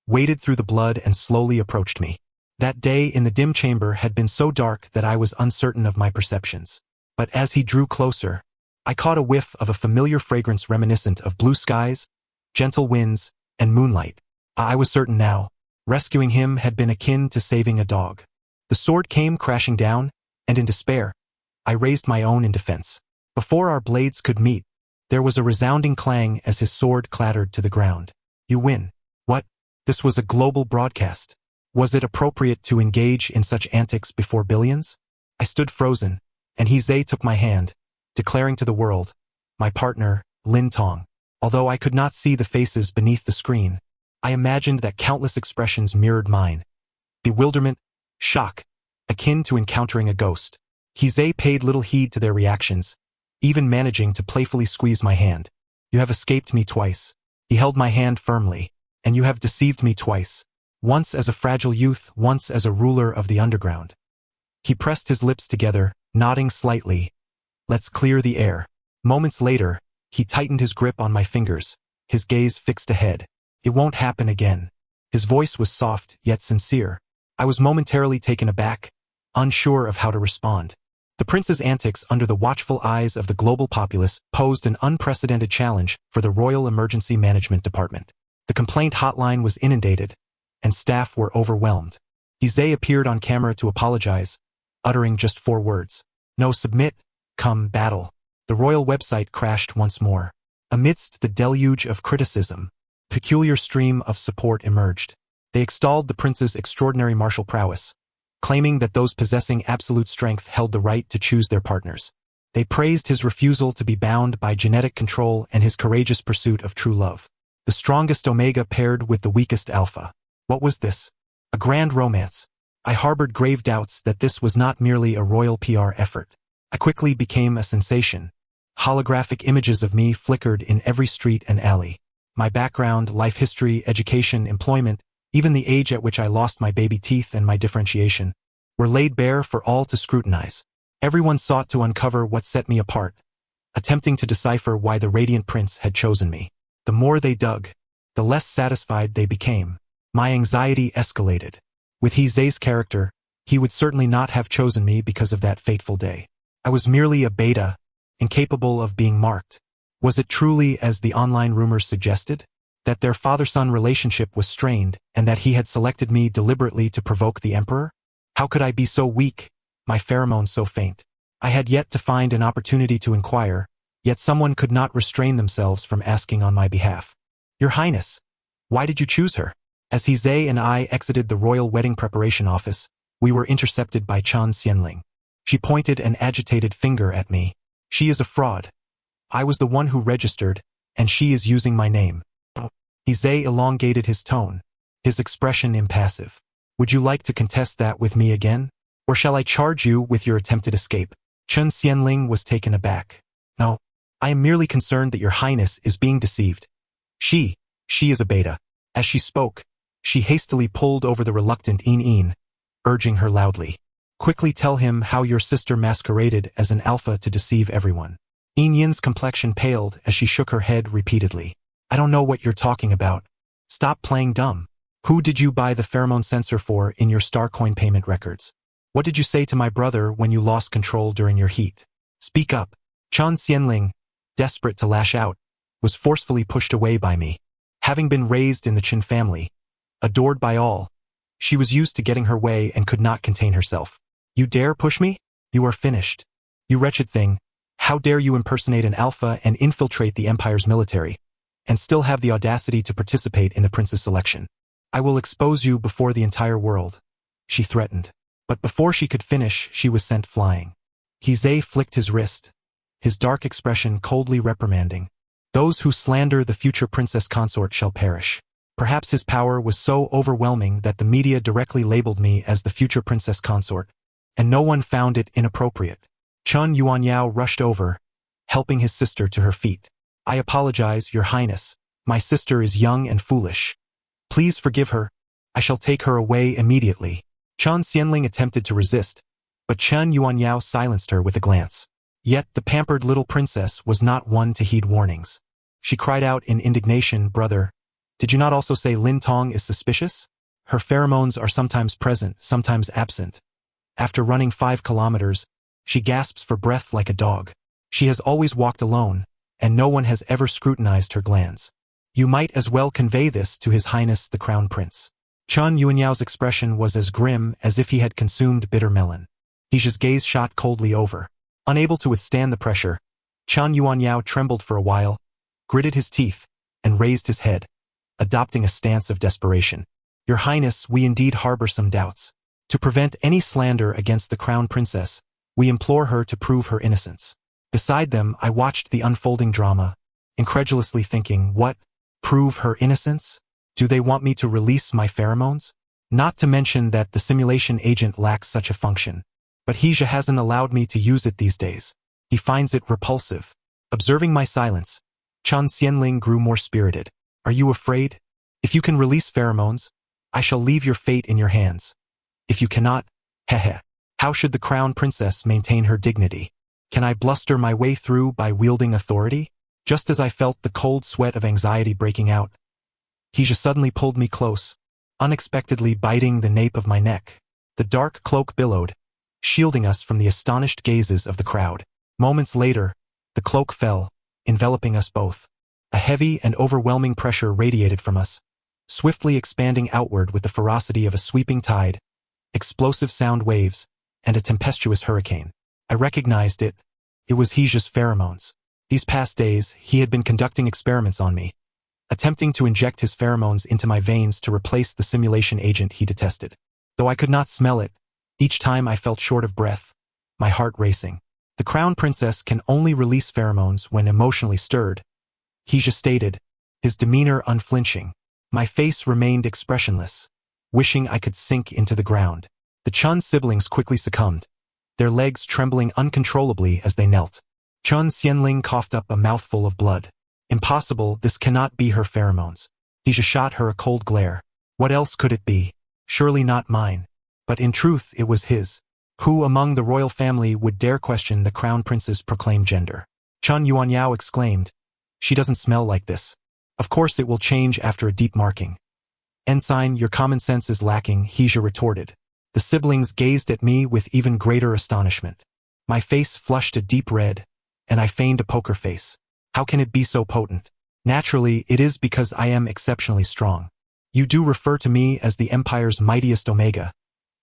waded through the blood and slowly approached me. That day in the dim chamber had been so dark that I was uncertain of my perceptions. But as he drew closer, I caught a whiff of a familiar fragrance reminiscent of blue skies, gentle winds, and moonlight. I was certain now. Rescuing him had been akin to saving a dog. The sword came crashing down, and in despair, I raised my own in defense. Before our blades could meet, there was a resounding clang as his sword clattered to the ground. "You win." What? This was a global broadcast. Was it appropriate to engage in such antics before billions? I stood frozen, and Heizei took my hand, declaring to the world, "My partner, Lin Tong." Although I could not see the faces beneath the screen, I imagined that countless expressions mirrored mine. Bewilderment, shock, akin to encountering a ghost. Heizei paid little heed to their reactions, even managing to playfully squeeze my hand. "You have escaped me twice." He held my hand firmly. "And you have deceived me twice. Once as a fragile youth, once as a ruler of the underground." He pressed his lips together, nodding slightly. "Let's clear the air." Moments later, he tightened his grip on my fingers, his gaze fixed ahead. "It won't happen again." His voice was soft, yet sincere. I was momentarily taken aback, unsure of how to respond. The prince's antics under the watchful eyes of the global populace posed an unprecedented challenge for the Royal Emergency Management Department. The complaint hotline was inundated, and staff were overwhelmed. Heizei appeared on camera to apologize, uttering just 4 words. "No, submit, come battle." The royal website crashed once more. Amidst the deluge of criticism, a peculiar stream of support emerged. They extolled the prince's extraordinary martial prowess, claiming that those possessing absolute strength held the right to choose their partners. They praised his refusal to be bound by genetic control and his courageous pursuit of true love. The strongest Omega paired with the weakest Alpha. What was this? A grand romance. I harbored grave doubts that this was not merely a royal PR effort. I quickly became a sensation. Holographic images of me flickered in every street and alley. My background, life history, education, employment, even the age at which I lost my baby teeth and my differentiation, were laid bare for all to scrutinize. Everyone sought to uncover what set me apart, attempting to decipher why the Radiant Prince had chosen me. The more they dug, the less satisfied they became. My anxiety escalated. With He Zhe's character, he would certainly not have chosen me because of that fateful day. I was merely a beta, incapable of being marked. Was it truly as the online rumors suggested? That their father-son relationship was strained, and that he had selected me deliberately to provoke the Emperor? How could I be so weak, my pheromones so faint? I had yet to find an opportunity to inquire, yet someone could not restrain themselves from asking on my behalf. Your Highness, why did you choose her? As He Zhe and I exited the royal wedding preparation office, we were intercepted by Chen Xianling. She pointed an agitated finger at me. She is a fraud. I was the one who registered, and she is using my name. He Zhe elongated his tone, his expression impassive. Would you like to contest that with me again? Or shall I charge you with your attempted escape? Chen Xianling was taken aback. No, I am merely concerned that your Highness is being deceived. She is a beta. As she spoke, she hastily pulled over the reluctant Yin, urging her loudly. Quickly tell him how your sister masqueraded as an alpha to deceive everyone. Yin's complexion paled as she shook her head repeatedly. I don't know what you're talking about. Stop playing dumb. Who did you buy the pheromone sensor for in your star coin payment records? What did you say to my brother when you lost control during your heat? Speak up. Chen Xianling, desperate to lash out, was forcefully pushed away by me. Having been raised in the Qin family, adored by all, she was used to getting her way and could not contain herself. You dare push me? You are finished. You wretched thing. How dare you impersonate an alpha and infiltrate the Empire's military, and still have the audacity to participate in the prince's selection? I will expose you before the entire world, she threatened. But before she could finish, she was sent flying. He Zhe flicked his wrist, his dark expression coldly reprimanding. Those who slander the future princess consort shall perish. Perhaps his power was so overwhelming that the media directly labeled me as the future princess consort, and no one found it inappropriate. Chen Yuanyao rushed over, helping his sister to her feet. I apologize, Your Highness. My sister is young and foolish. Please forgive her. I shall take her away immediately. Chen Xianling attempted to resist, but Chen Yuanyao silenced her with a glance. Yet the pampered little princess was not one to heed warnings. She cried out in indignation, Brother, did you not also say Lin Tong is suspicious? Her pheromones are sometimes present, sometimes absent. After running 5 kilometers, she gasps for breath like a dog. She has always walked alone, and no one has ever scrutinized her glands. You might as well convey this to His Highness the Crown Prince. Chen Yuanyao's expression was as grim as if he had consumed bitter melon. He's gaze shot coldly over. Unable to withstand the pressure, Chen Yuanyao trembled for a while, gritted his teeth, and raised his head, adopting a stance of desperation. Your Highness, we indeed harbor some doubts. To prevent any slander against the Crown Princess, we implore her to prove her innocence. Beside them, I watched the unfolding drama, incredulously thinking, what? Prove her innocence? Do they want me to release my pheromones? Not to mention that the simulation agent lacks such a function. But Hija hasn't allowed me to use it these days. He finds it repulsive. Observing my silence, Chen Xianling grew more spirited. Are you afraid? If you can release pheromones, I shall leave your fate in your hands. If you cannot, how should the Crown Princess maintain her dignity? Can I bluster my way through by wielding authority? Just as I felt the cold sweat of anxiety breaking out, Hija suddenly pulled me close, unexpectedly biting the nape of my neck. The dark cloak billowed, shielding us from the astonished gazes of the crowd. Moments later, the cloak fell, enveloping us both. A heavy and overwhelming pressure radiated from us, swiftly expanding outward with the ferocity of a sweeping tide, explosive sound waves, and a tempestuous hurricane. I recognized it. It was Hija's pheromones. These past days, he had been conducting experiments on me, attempting to inject his pheromones into my veins to replace the simulation agent he detested. Though I could not smell it, each time I felt short of breath, my heart racing. The Crown Princess can only release pheromones when emotionally stirred, Hija stated, his demeanor unflinching. My face remained expressionless, wishing I could sink into the ground. The Chen siblings quickly succumbed, their legs trembling uncontrollably as they knelt. Chen Xianling coughed up a mouthful of blood. Impossible, this cannot be her pheromones. Hija shot her a cold glare. What else could it be? Surely not mine. But in truth it was his. Who among the royal family would dare question the Crown Prince's proclaimed gender? Chen Yuanyao exclaimed, she doesn't smell like this. Of course it will change after a deep marking. Ensign, your common sense is lacking, Hija retorted. The siblings gazed at me with even greater astonishment. My face flushed a deep red, and I feigned a poker face. How can it be so potent? Naturally, it is because I am exceptionally strong. You do refer to me as the Empire's mightiest Omega.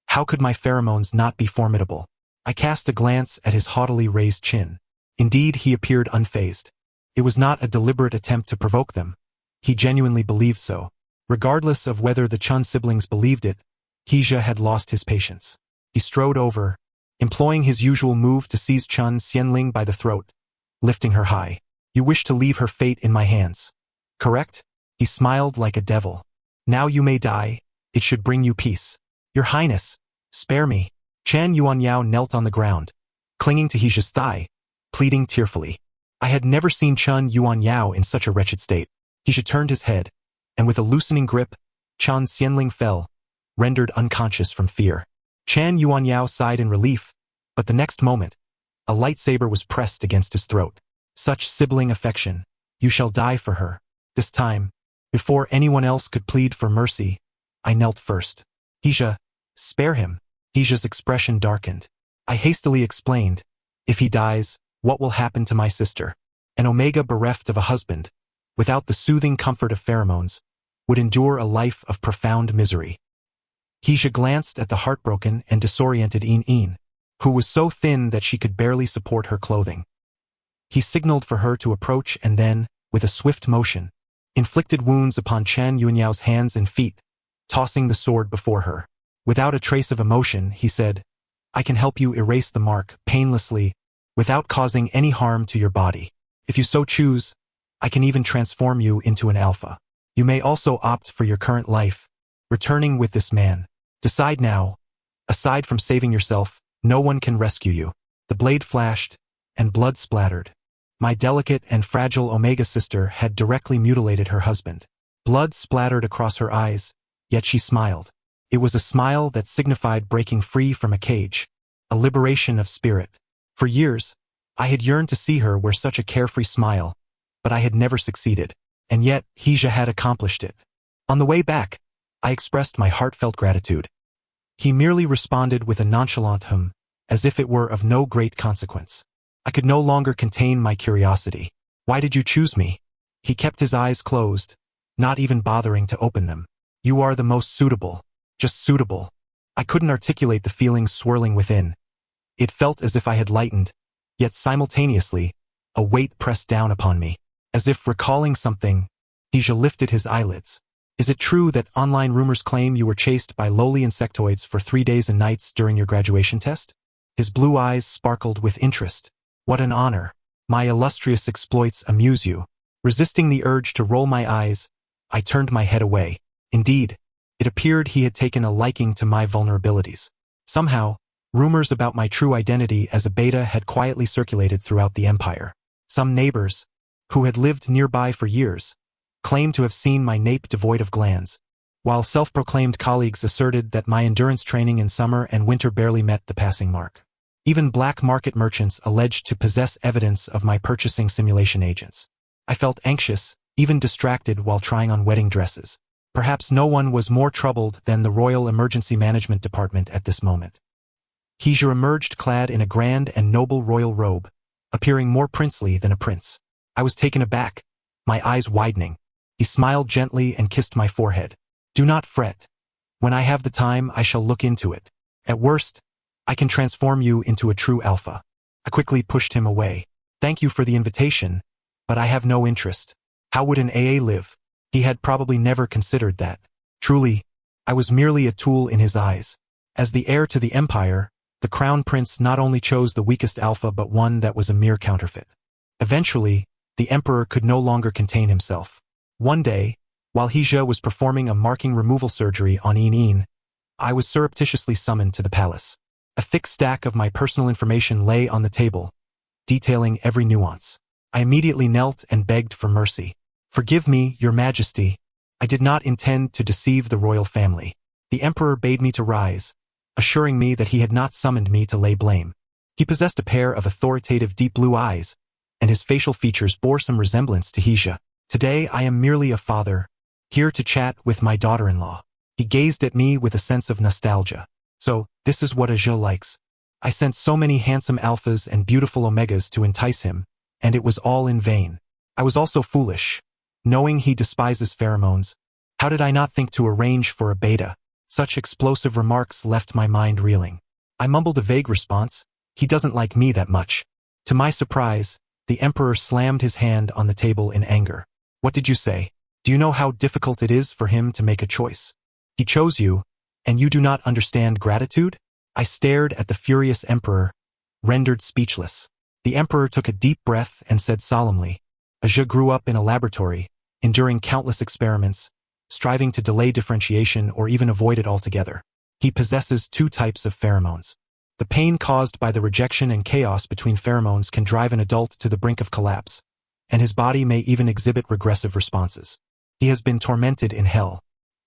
How could my pheromones not be formidable? I cast a glance at his haughtily raised chin. Indeed, he appeared unfazed. It was not a deliberate attempt to provoke them. He genuinely believed so. Regardless of whether the Chun siblings believed it, Hija had lost his patience. He strode over, employing his usual move to seize Chun Xianling by the throat, lifting her high. You wish to leave her fate in my hands, correct? He smiled like a devil. Now you may die, it should bring you peace. Your Highness, spare me. Chan Yuanyao knelt on the ground, clinging to Hija's thigh, pleading tearfully. I had never seen Chun Yuanyao in such a wretched state. Hija turned his head, and with a loosening grip, Chan Xianling fell, rendered unconscious from fear. Chan Yuanyao sighed in relief, but the next moment, a lightsaber was pressed against his throat. Such sibling affection, you shall die for her. This time, before anyone else could plead for mercy, I knelt first. Hija, spare him. Hija's expression darkened. I hastily explained, if he dies, what will happen to my sister? An Omega bereft of a husband, without the soothing comfort of pheromones, would endure a life of profound misery. Hija glanced at the heartbroken and disoriented In, who was so thin that she could barely support her clothing. He signaled for her to approach and then, with a swift motion, inflicted wounds upon Chan Yunyao's hands and feet, tossing the sword before her. Without a trace of emotion, he said, I can help you erase the mark, painlessly, without causing any harm to your body. If you so choose, I can even transform you into an alpha. You may also opt for your current life, returning with this man. Decide now. Aside from saving yourself, no one can rescue you. The blade flashed, and blood splattered. My delicate and fragile Omega sister had directly mutilated her husband. Blood splattered across her eyes, yet she smiled. It was a smile that signified breaking free from a cage, a liberation of spirit. For years, I had yearned to see her wear such a carefree smile, but I had never succeeded. And yet, Hija had accomplished it. On the way back, I expressed my heartfelt gratitude. He merely responded with a nonchalant hum, as if it were of no great consequence. I could no longer contain my curiosity. Why did you choose me? He kept his eyes closed, not even bothering to open them. You are the most suitable. Just suitable. I couldn't articulate the feelings swirling within. It felt as if I had lightened, yet simultaneously, a weight pressed down upon me. As if recalling something, Hija lifted his eyelids. Is it true that online rumors claim you were chased by lowly insectoids for 3 days and nights during your graduation test? His blue eyes sparkled with interest. What an honor. My illustrious exploits amuse you. Resisting the urge to roll my eyes, I turned my head away. Indeed, it appeared he had taken a liking to my vulnerabilities. Somehow, rumors about my true identity as a beta had quietly circulated throughout the Empire. Some neighbors, who had lived nearby for years, claimed to have seen my nape devoid of glands, while self-proclaimed colleagues asserted that my endurance training in summer and winter barely met the passing mark. Even black market merchants alleged to possess evidence of my purchasing simulation agents. I felt anxious, even distracted while trying on wedding dresses. Perhaps no one was more troubled than the Royal Emergency Management Department at this moment. Hija emerged clad in a grand and noble royal robe, appearing more princely than a prince. I was taken aback, my eyes widening. He smiled gently and kissed my forehead. Do not fret. When I have the time, I shall look into it. At worst, I can transform you into a true alpha. I quickly pushed him away. Thank you for the invitation, but I have no interest. How would an AA live? He had probably never considered that. Truly, I was merely a tool in his eyes. As the heir to the Empire, the Crown Prince not only chose the weakest alpha but one that was a mere counterfeit. Eventually, the Emperor could no longer contain himself. One day, while Hija was performing a marking removal surgery on In, I was surreptitiously summoned to the palace. A thick stack of my personal information lay on the table, detailing every nuance. I immediately knelt and begged for mercy. Forgive me, Your Majesty. I did not intend to deceive the royal family. The Emperor bade me to rise, assuring me that he had not summoned me to lay blame. He possessed a pair of authoritative deep blue eyes, and his facial features bore some resemblance to Hija. Today I am merely a father, here to chat with my daughter-in-law. He gazed at me with a sense of nostalgia. So, this is what Aja likes. I sent so many handsome alphas and beautiful omegas to entice him, and it was all in vain. I was also foolish. Knowing he despises pheromones, how did I not think to arrange for a beta? Such explosive remarks left my mind reeling. I mumbled a vague response. He doesn't like me that much. To my surprise, the Emperor slammed his hand on the table in anger. What did you say? Do you know how difficult it is for him to make a choice? He chose you, and you do not understand gratitude? I stared at the furious Emperor, rendered speechless. The Emperor took a deep breath and said solemnly, Aja grew up in a laboratory, enduring countless experiments, striving to delay differentiation or even avoid it altogether. He possesses two types of pheromones. The pain caused by the rejection and chaos between pheromones can drive an adult to the brink of collapse, and his body may even exhibit regressive responses. He has been tormented in hell.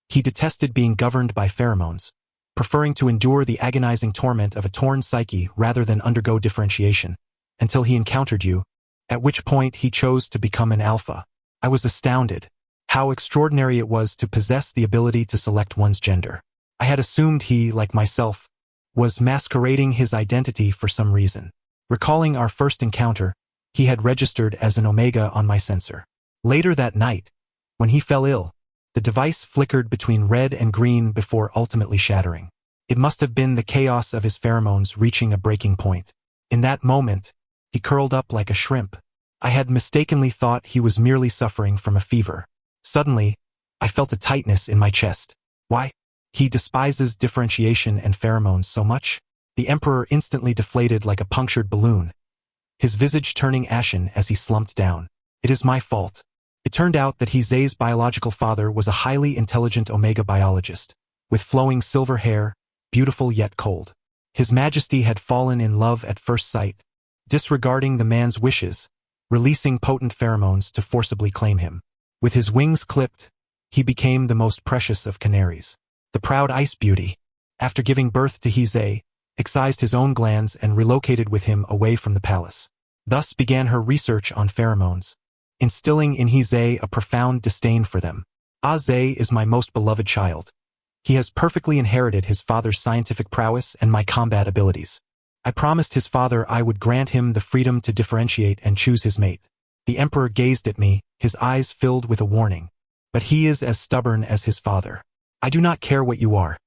He detested being governed by pheromones, preferring to endure the agonizing torment of a torn psyche rather than undergo differentiation, until he encountered you, at which point he chose to become an alpha. I was astounded. How extraordinary it was to possess the ability to select one's gender. I had assumed he, like myself, was masquerading his identity for some reason. Recalling our first encounter, he had registered as an omega on my sensor. Later that night, when he fell ill, the device flickered between red and green before ultimately shattering. It must have been the chaos of his pheromones reaching a breaking point. In that moment, he curled up like a shrimp. I had mistakenly thought he was merely suffering from a fever. Suddenly, I felt a tightness in my chest. Why? He despises differentiation and pheromones so much? The Emperor instantly deflated like a punctured balloon, his visage turning ashen as he slumped down. It is my fault. It turned out that Heze's biological father was a highly intelligent omega biologist, with flowing silver hair, beautiful yet cold. His Majesty had fallen in love at first sight, disregarding the man's wishes, releasing potent pheromones to forcibly claim him. With his wings clipped, he became the most precious of canaries. The proud ice beauty, after giving birth to Heze, excised his own glands and relocated with him away from the palace. Thus began her research on pheromones, instilling in Heze a profound disdain for them. Aze is my most beloved child. He has perfectly inherited his father's scientific prowess and my combat abilities. I promised his father I would grant him the freedom to differentiate and choose his mate. The Emperor gazed at me, his eyes filled with a warning. But he is as stubborn as his father. I do not care what you are.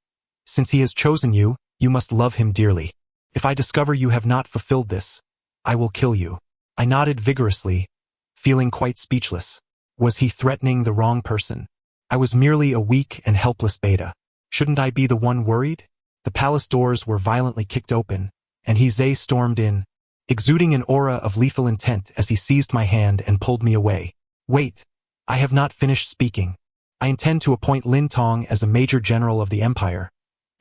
Since he has chosen you, you must love him dearly. If I discover you have not fulfilled this, I will kill you. I nodded vigorously, feeling quite speechless. Was he threatening the wrong person? I was merely a weak and helpless beta. Shouldn't I be the one worried? The palace doors were violently kicked open, and Heze stormed in, exuding an aura of lethal intent as he seized my hand and pulled me away. Wait, I have not finished speaking. I intend to appoint Lin Tong as a major general of the empire,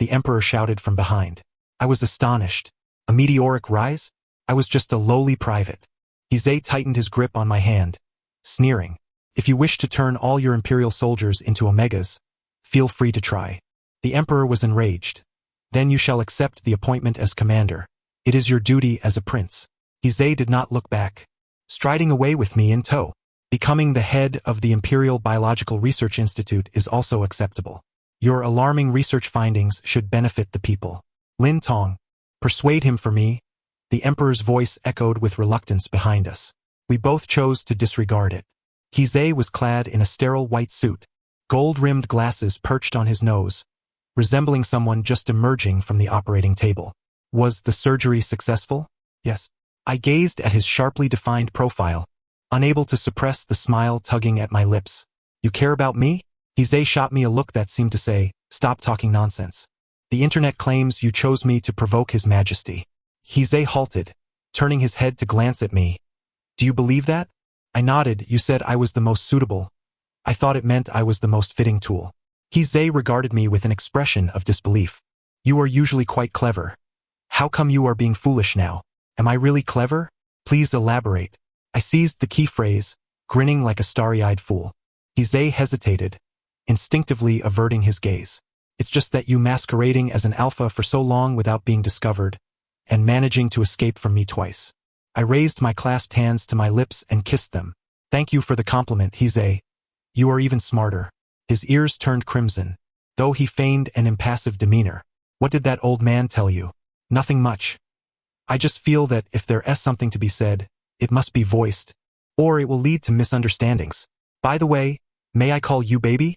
the Emperor shouted from behind. I was astonished. A meteoric rise? I was just a lowly private. Heze tightened his grip on my hand, sneering. If you wish to turn all your imperial soldiers into omegas, feel free to try. The Emperor was enraged. Then you shall accept the appointment as commander. It is your duty as a prince. Heze did not look back, striding away with me in tow. Becoming the head of the Imperial Biological Research Institute is also acceptable. Your alarming research findings should benefit the people. Lin Tong, persuade him for me. The Emperor's voice echoed with reluctance behind us. We both chose to disregard it. Heze was clad in a sterile white suit, gold-rimmed glasses perched on his nose, resembling someone just emerging from the operating table. Was the surgery successful? Yes. I gazed at his sharply defined profile, unable to suppress the smile tugging at my lips. You care about me? Heze shot me a look that seemed to say, stop talking nonsense. The internet claims you chose me to provoke His Majesty. Heze halted, turning his head to glance at me. Do you believe that? I nodded. You said I was the most suitable. I thought it meant I was the most fitting tool. Heze regarded me with an expression of disbelief. You are usually quite clever. How come you are being foolish now? Am I really clever? Please elaborate. I seized the key phrase, grinning like a starry-eyed fool. Heze hesitated, instinctively averting his gaze. It's just that you masquerading as an alpha for so long without being discovered, and managing to escape from me twice. I raised my clasped hands to my lips and kissed them. Thank you for the compliment, Hizei. You are even smarter. His ears turned crimson, though he feigned an impassive demeanor. What did that old man tell you? Nothing much. I just feel that if there is something to be said, it must be voiced, or it will lead to misunderstandings. By the way, may I call you baby?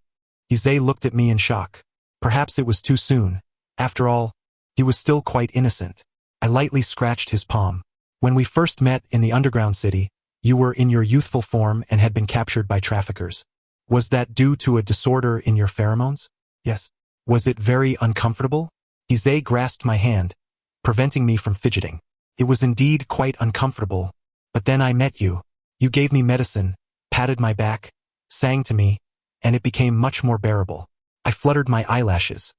Hizei looked at me in shock. Perhaps it was too soon. After all, he was still quite innocent. I lightly scratched his palm. When we first met in the underground city, you were in your youthful form and had been captured by traffickers. Was that due to a disorder in your pheromones? Yes. Was it very uncomfortable? Hizei grasped my hand, preventing me from fidgeting. It was indeed quite uncomfortable, but then I met you. You gave me medicine, patted my back, sang to me, and it became much more bearable. I fluttered my eyelashes.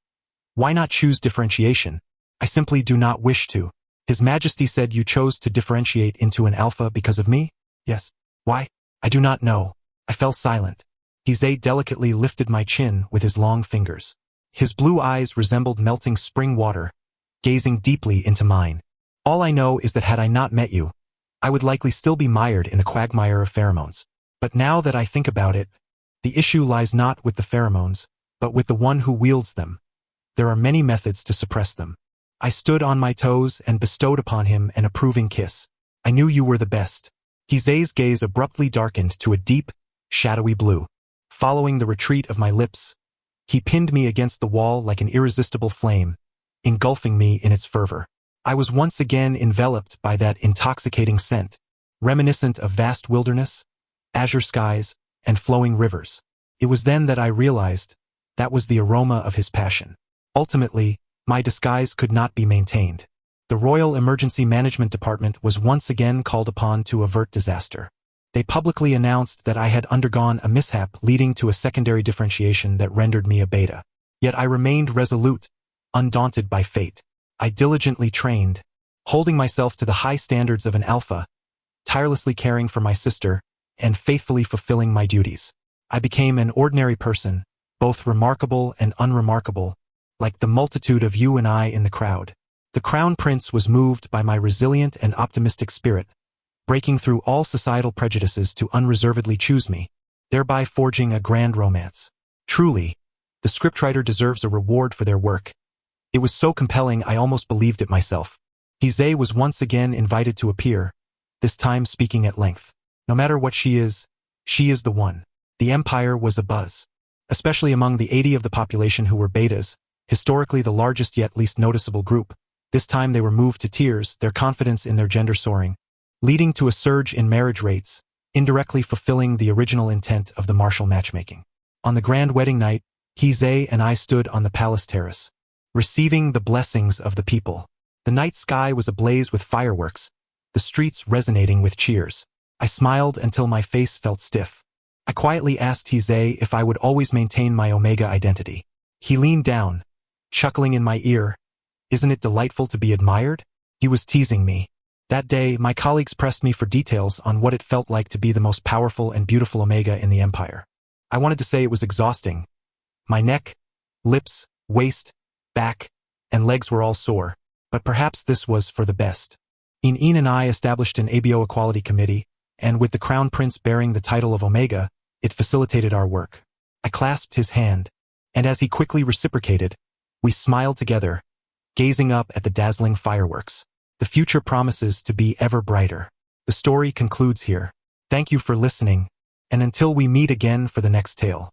Why not choose differentiation? I simply do not wish to. His Majesty said you chose to differentiate into an alpha because of me? Yes. Why? I do not know. I fell silent. Hizei delicately lifted my chin with his long fingers. His blue eyes resembled melting spring water, gazing deeply into mine. All I know is that had I not met you, I would likely still be mired in the quagmire of pheromones. But now that I think about it, the issue lies not with the pheromones, but with the one who wields them. There are many methods to suppress them. I stood on my toes and bestowed upon him an approving kiss. I knew you were the best. Hizei's gaze abruptly darkened to a deep, shadowy blue. Following the retreat of my lips, he pinned me against the wall like an irresistible flame, engulfing me in its fervor. I was once again enveloped by that intoxicating scent, reminiscent of vast wilderness, azure skies, and flowing rivers. It was then that I realized that was the aroma of his passion. Ultimately, my disguise could not be maintained. The Royal Emergency Management Department was once again called upon to avert disaster. They publicly announced that I had undergone a mishap leading to a secondary differentiation that rendered me a beta. Yet I remained resolute, undaunted by fate. I diligently trained, holding myself to the high standards of an alpha, tirelessly caring for my sister, and faithfully fulfilling my duties. I became an ordinary person, both remarkable and unremarkable, like the multitude of you and I in the crowd. The Crown Prince was moved by my resilient and optimistic spirit, breaking through all societal prejudices to unreservedly choose me, thereby forging a grand romance. Truly, the scriptwriter deserves a reward for their work. It was so compelling I almost believed it myself. Hizei was once again invited to appear, this time speaking at length. No matter what she is the one. The Empire was abuzz, especially among the 80 of the population who were betas, historically the largest yet least noticeable group. This time they were moved to tears, their confidence in their gender soaring, leading to a surge in marriage rates, indirectly fulfilling the original intent of the martial matchmaking. On the grand wedding night, Hizei and I stood on the palace terrace, receiving the blessings of the people. The night sky was ablaze with fireworks, the streets resonating with cheers. I smiled until my face felt stiff. I quietly asked Hizei if I would always maintain my Omega identity. He leaned down, chuckling in my ear. Isn't it delightful to be admired? He was teasing me. That day, my colleagues pressed me for details on what it felt like to be the most powerful and beautiful Omega in the Empire. I wanted to say it was exhausting. My neck, lips, waist, back, and legs were all sore, but perhaps this was for the best. In and I established an ABO Equality Committee, and with the Crown Prince bearing the title of Omega, it facilitated our work. I clasped his hand, and as he quickly reciprocated, we smiled together, gazing up at the dazzling fireworks. The future promises to be ever brighter. The story concludes here. Thank you for listening, and until we meet again for the next tale.